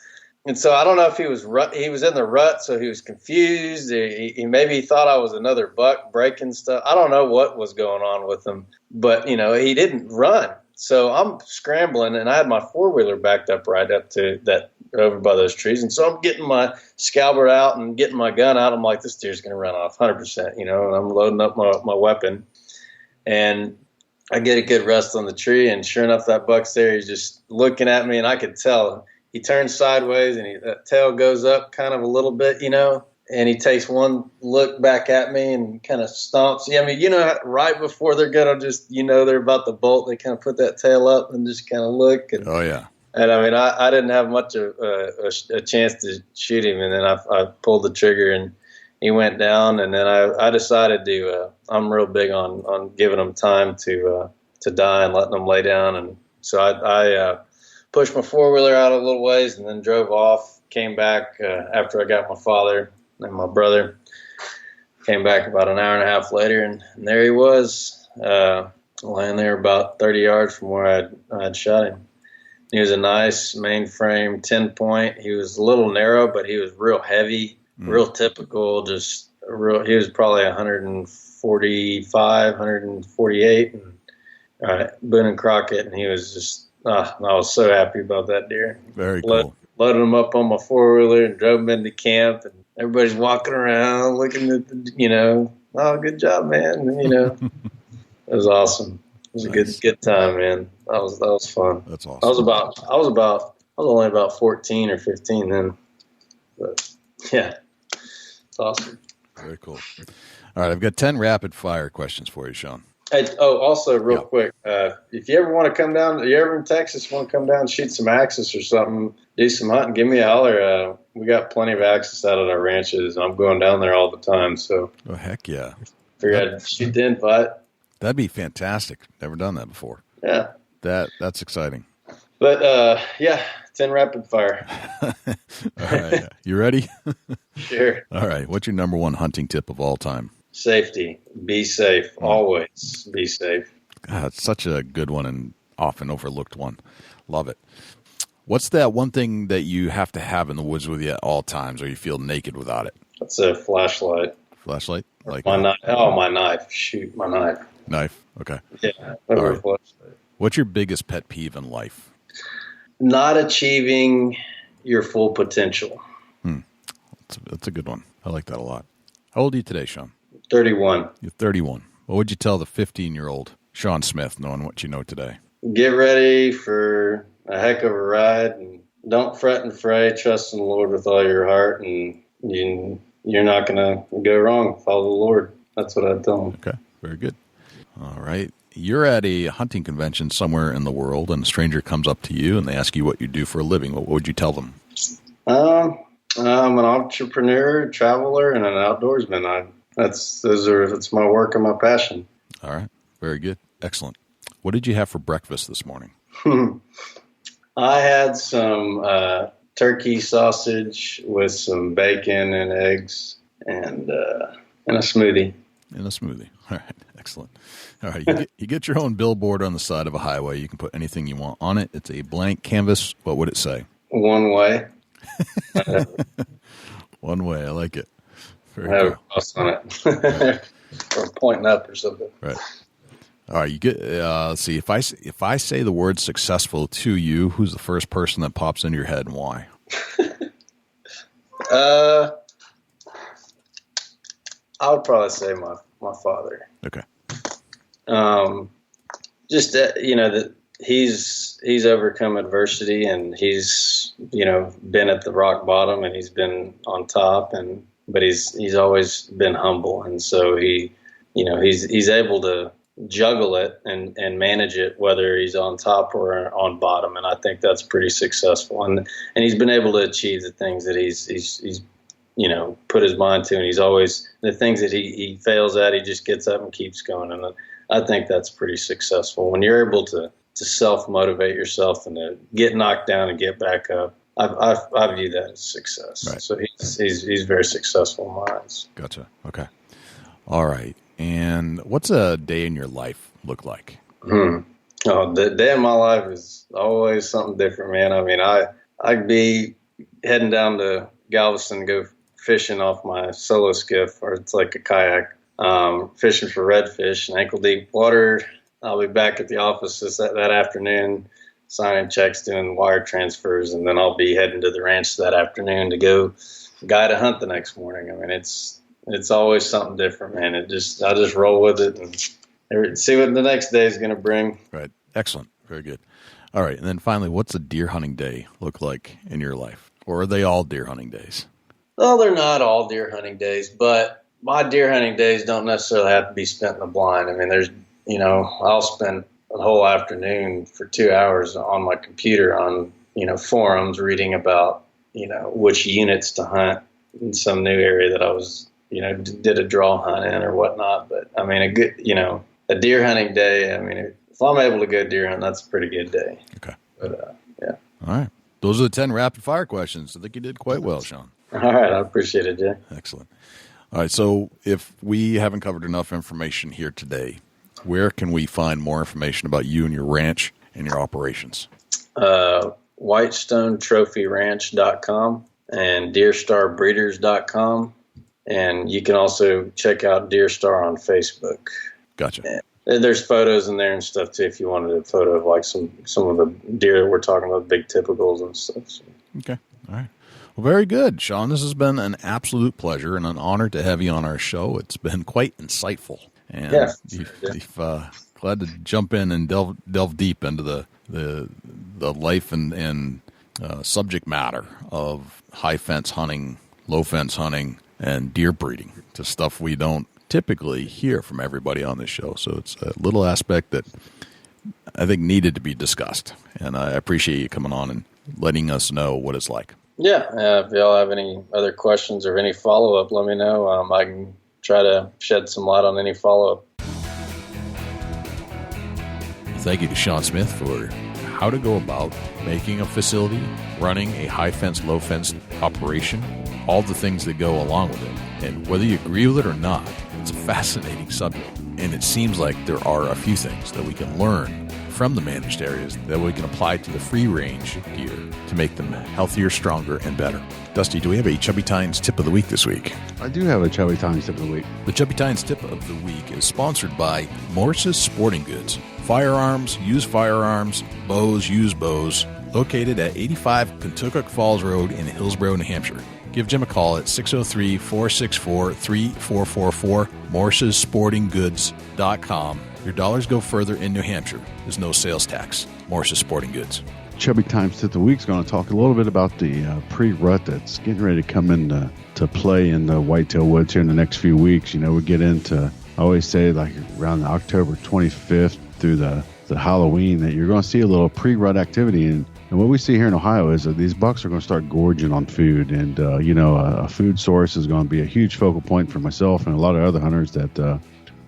And so I don't know if he was in the rut, so he was confused. He maybe thought I was another buck breaking stuff. I don't know what was going on with him, but he didn't run. So I'm scrambling, and I had my 4-wheeler backed up right up to that over by those trees. And so I'm getting my scalper out and getting my gun out. I'm like, this deer's going to run off 100%, and I'm loading up my weapon. And I get a good rest on the tree, and sure enough, that buck's there. He's just looking at me, and I could tell. He turns sideways, and that tail goes up kind of a little bit, and he takes one look back at me and kind of stomps. Yeah, I mean, right before they're going to just, they're about to bolt, they kind of put that tail up and just kind of look. And, oh, yeah. And, I mean, I didn't have much of a chance to shoot him, and then I pulled the trigger, and he went down, and then I decided to I'm real big on giving them time to die and letting them lay down. And so I pushed my 4-wheeler out a little ways and then drove off, came back after I got my father and my brother. Came back about an hour and a half later, and there he was, laying there about 30 yards from where I'd shot him. He was a nice mainframe 10-point. He was a little narrow, but he was real heavy, real typical, just real. He was probably 145, 148, and Boone and Crockett, and he was just, I was so happy about that deer. Very cool. Loaded him up on my 4-wheeler and drove him into camp, and everybody's walking around looking at oh, good job, man. It was awesome. It was nice. a good time, man. That was fun. That's awesome. I was only about 14 or 15 then, but yeah, it's awesome. Very cool. All right, I've got 10 rapid fire questions for you, Shawn. Hey, also real quick, if you ever want to come down, you ever in Texas want to come down and shoot some axis or something, do some hunting, give me a holler. We got plenty of axis out at our ranches, and I'm going down there all the time. So, oh heck yeah! Figured I'd shoot the invite. That'd be fantastic. Never done that before. Yeah, that's exciting. But 10 rapid fire. All right, you ready? Sure. All right, what's your number one hunting tip of all time? Safety. Be safe. Always be safe. God, it's such a good one and often overlooked one. Love it. What's that one thing that you have to have in the woods with you at all times, or you feel naked without it? That's a flashlight. Flashlight? Like my knife. Oh, my knife. Shoot, my knife. Knife. Okay. Yeah. Right. Flashlight. What's your biggest pet peeve in life? Not achieving your full potential. That's a good one. I like that a lot. How old are you today, Shawn? 31. You're 31. What would you tell the 15-year-old Shawn Smith, knowing what you know today? Get ready for a heck of a ride, and don't fret and fray. Trust in the Lord with all your heart, and you're not going to go wrong. Follow the Lord. That's what I'd tell them. Okay, very good. All right. You're at a hunting convention somewhere in the world, and a stranger comes up to you, and they ask you what you do for a living. What would you tell them? I'm an entrepreneur, traveler, and an outdoorsman. It's my work and my passion. All right. Very good. Excellent. What did you have for breakfast this morning? I had some turkey sausage with some bacon and eggs and a smoothie. And a smoothie. All right. Excellent. All right. You get your own billboard on the side of a highway. You can put anything you want on it. It's a blank canvas. What would it say? One way. One way. I like it. Very I have cool. a cross on it. Or pointing up or something. Right. All right. You get. Let's see. If I say the word successful to you, who's the first person that pops into your head and why? I would probably say my father. Okay. Just that he's overcome adversity, and he's been at the rock bottom, and he's been on top, but he's always been humble, and so he's able to juggle it and manage it, whether he's on top or on bottom, and I think that's pretty successful, and he's been able to achieve the things that he's put his mind to, and he's always, the things that he fails at, he just gets up and keeps going, and I think that's pretty successful when you're able to self-motivate yourself and to get knocked down and get back up. I view that as success. Right. So he's very successful in my eyes. Gotcha. Okay. All right. And what's a day in your life look like? Oh, the day in my life is always something different, man. I mean, I could be heading down to Galveston to go fishing off my solo skiff, or it's like a kayak, fishing for redfish in ankle deep water. I'll be back at the office that afternoon, signing checks, doing wire transfers, and then I'll be heading to the ranch that afternoon to go guide a hunt the next morning. I mean, it's always something different, man. I just roll with it and see what the next day is going to bring. Right. Excellent. Very good. All right. And then finally, what's a deer hunting day look like in your life? Or are they all deer hunting days? Well, they're not all deer hunting days, but my deer hunting days don't necessarily have to be spent in the blind. I mean, I'll spend a whole afternoon for 2 hours on my computer on, forums reading about, which units to hunt in some new area that I was, did a draw hunt in or whatnot. But I mean, a deer hunting day, I mean, if I'm able to go deer hunt, that's a pretty good day. Okay. But, yeah. All right. Those are the 10 rapid fire questions. I think you did quite well, Shawn. All right. I appreciate it, Jay. Excellent. All right. So if we haven't covered enough information here today, where can we find more information about you and your ranch and your operations? WhitestoneTrophyRanch.com and DeerStarBreeders.com. And you can also check out Deerstar on Facebook. Gotcha. And there's photos in there and stuff too. If you wanted a photo of like some of the deer that we're talking about, big typicals and stuff. So. Okay. All right. Well, very good, Shawn. This has been an absolute pleasure and an honor to have you on our show. It's been quite insightful. And you've glad to jump in and delve deep into the life and subject matter of high fence hunting, low fence hunting, and deer breeding, to stuff we don't typically hear from everybody on this show. So it's a little aspect that I think needed to be discussed. And I appreciate you coming on and letting us know what it's like. Yeah. If y'all have any other questions or any follow-up, let me know. I can try to shed some light on any follow-up. Thank you to Shawn Smith for how to go about making a facility, running a high fence, low fence operation, all the things that go along with it. And whether you agree with it or not, it's a fascinating subject. And it seems like there are a few things that we can learn from the managed areas that we can apply to the free range deer to make them healthier, stronger, and better. Dusty, do we have a Chubby Tines tip of the week this week? I do have a Chubby Tines tip of the week. The Chubby Tines tip of the week is sponsored by Morris's Sporting Goods. Firearms, used firearms, bows, used bows, located at 85 Kentucky Falls Road in Hillsborough, New Hampshire. Give Jim a call at 603-464-3444, morrissportinggoods.com. Your dollars go further in New Hampshire. There's no sales tax. Morris's Sporting Goods. Chubby Tines tip of the week is going to talk a little bit about the pre-rut that's getting ready to come in to play in the whitetail woods here in the next few weeks. We get into, I always say, like around the October 25th through the Halloween, that you're going to see a little pre-rut activity. And what we see here in Ohio is that these bucks are going to start gorging on food. And, a food source is going to be a huge focal point for myself and a lot of other hunters that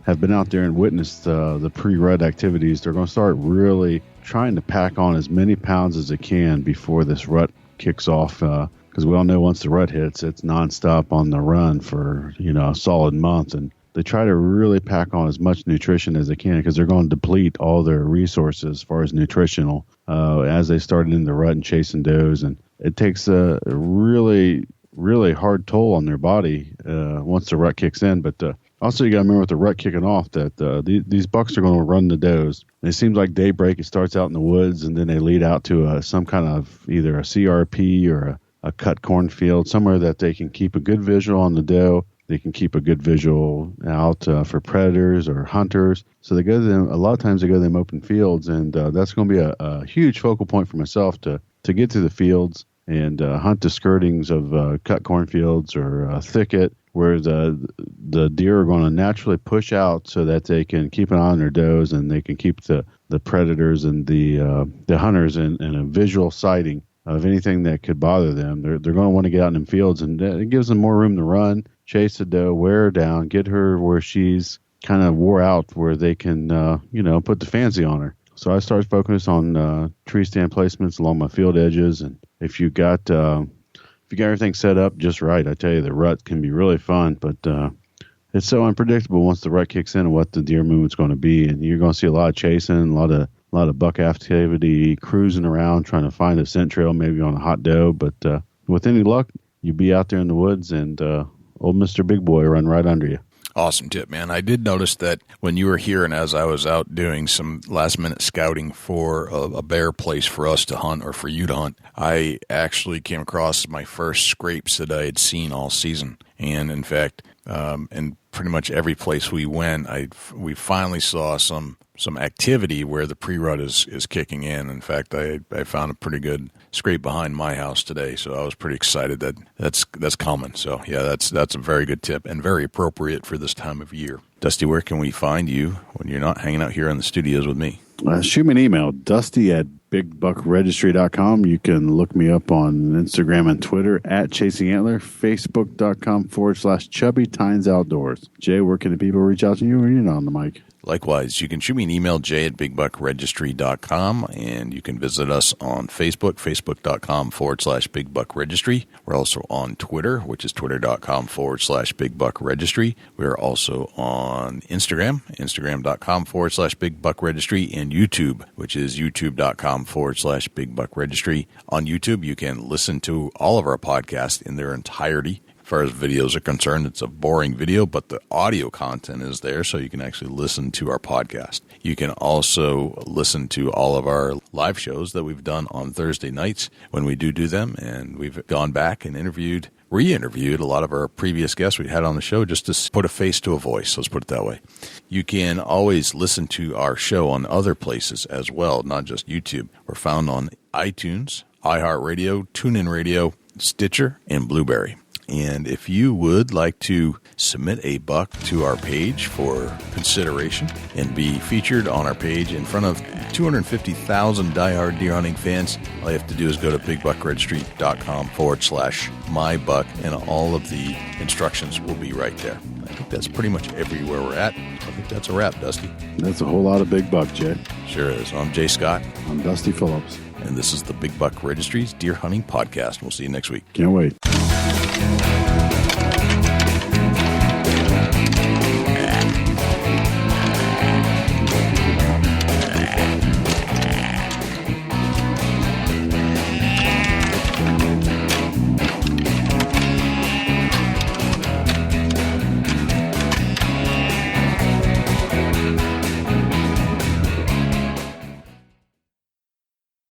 have been out there and witnessed the pre-rut activities. They're going to start really trying to pack on as many pounds as they can before this rut kicks off. Because we all know once the rut hits, it's nonstop on the run for, a solid month. And they try to really pack on as much nutrition as they can because they're going to deplete all their resources as far as nutritional as they start in the rut and chasing does. And it takes a really, really hard toll on their body once the rut kicks in. But also, you got to remember with the rut kicking off that these bucks are going to run the does. And it seems like daybreak, it starts out in the woods, and then they lead out to some kind of either a CRP or a cut cornfield, somewhere that they can keep a good visual on the doe. They can keep a good visual out for predators or hunters. So they go to them. A lot of times they go to them open fields, and that's going to be a huge focal point for myself to get to the fields and hunt the skirtings of cut cornfields or thicket, where the deer are going to naturally push out so that they can keep an eye on their does and they can keep the predators and the hunters in a visual sighting of anything that could bother them. They're going to want to get out in them fields, and it gives them more room to run, chase the doe, wear her down, get her where she's kind of wore out, where they can, put the fancy on her. So I started focusing on tree stand placements along my field edges, and if you got everything set up just right, I tell you, the rut can be really fun, but it's so unpredictable once the rut kicks in and what the deer movement's going to be, and you're going to see a lot of chasing, a lot of buck activity, cruising around trying to find a scent trail, maybe on a hot doe, but with any luck, you'll be out there in the woods and old Mr. Big Boy run right under you. Awesome tip, man. I did notice that when you were here and as I was out doing some last-minute scouting for a bear place for us to hunt or for you to hunt, I actually came across my first scrapes that I had seen all season. And, in fact, in pretty much every place we went, we finally saw some activity where the pre-rut is kicking in. In fact, I found a pretty good scrape behind my house today, so I was pretty excited that's coming. So yeah, that's a very good tip and very appropriate for this time of year. Dusty, where can we find you when you're not hanging out here in the studios with me? Shoot me an email, dusty@bigbuckregistry.com. You can look me up on Instagram and Twitter @ChasingAntler, Facebook.com/Chubby Tines Outdoors. Jay, where can the people reach out to you when you're not on the mic? Likewise, you can shoot me an email, jay@bigbuckregistry.com, and you can visit us on Facebook, facebook.com/bigbuckregistry. We're also on Twitter, which is twitter.com/bigbuckregistry. We're also on Instagram, instagram.com/bigbuckregistry, and YouTube, which is youtube.com/bigbuckregistry. On YouTube, you can listen to all of our podcasts in their entirety. As far as videos are concerned, it's a boring video, but the audio content is there, so you can actually listen to our podcast. You can also listen to all of our live shows that we've done on Thursday nights when we do them, and we've gone back and re-interviewed a lot of our previous guests we had on the show just to put a face to a voice, let's put it that way. You can always listen to our show on other places as well, not just YouTube. We're found on iTunes, iHeartRadio, TuneIn Radio, Stitcher, and Blueberry. And if you would like to submit a buck to our page for consideration and be featured on our page in front of 250,000 diehard deer hunting fans, all you have to do is go to bigbuckregistry.com/mybuck, and all of the instructions will be right there. I think that's pretty much everywhere we're at. I think that's a wrap, Dusty. That's a whole lot of big buck, Jay. Sure is. I'm Jay Scott. I'm Dusty Phillips. And this is the Big Buck Registry's Deer Hunting Podcast. We'll see you next week. Can't wait.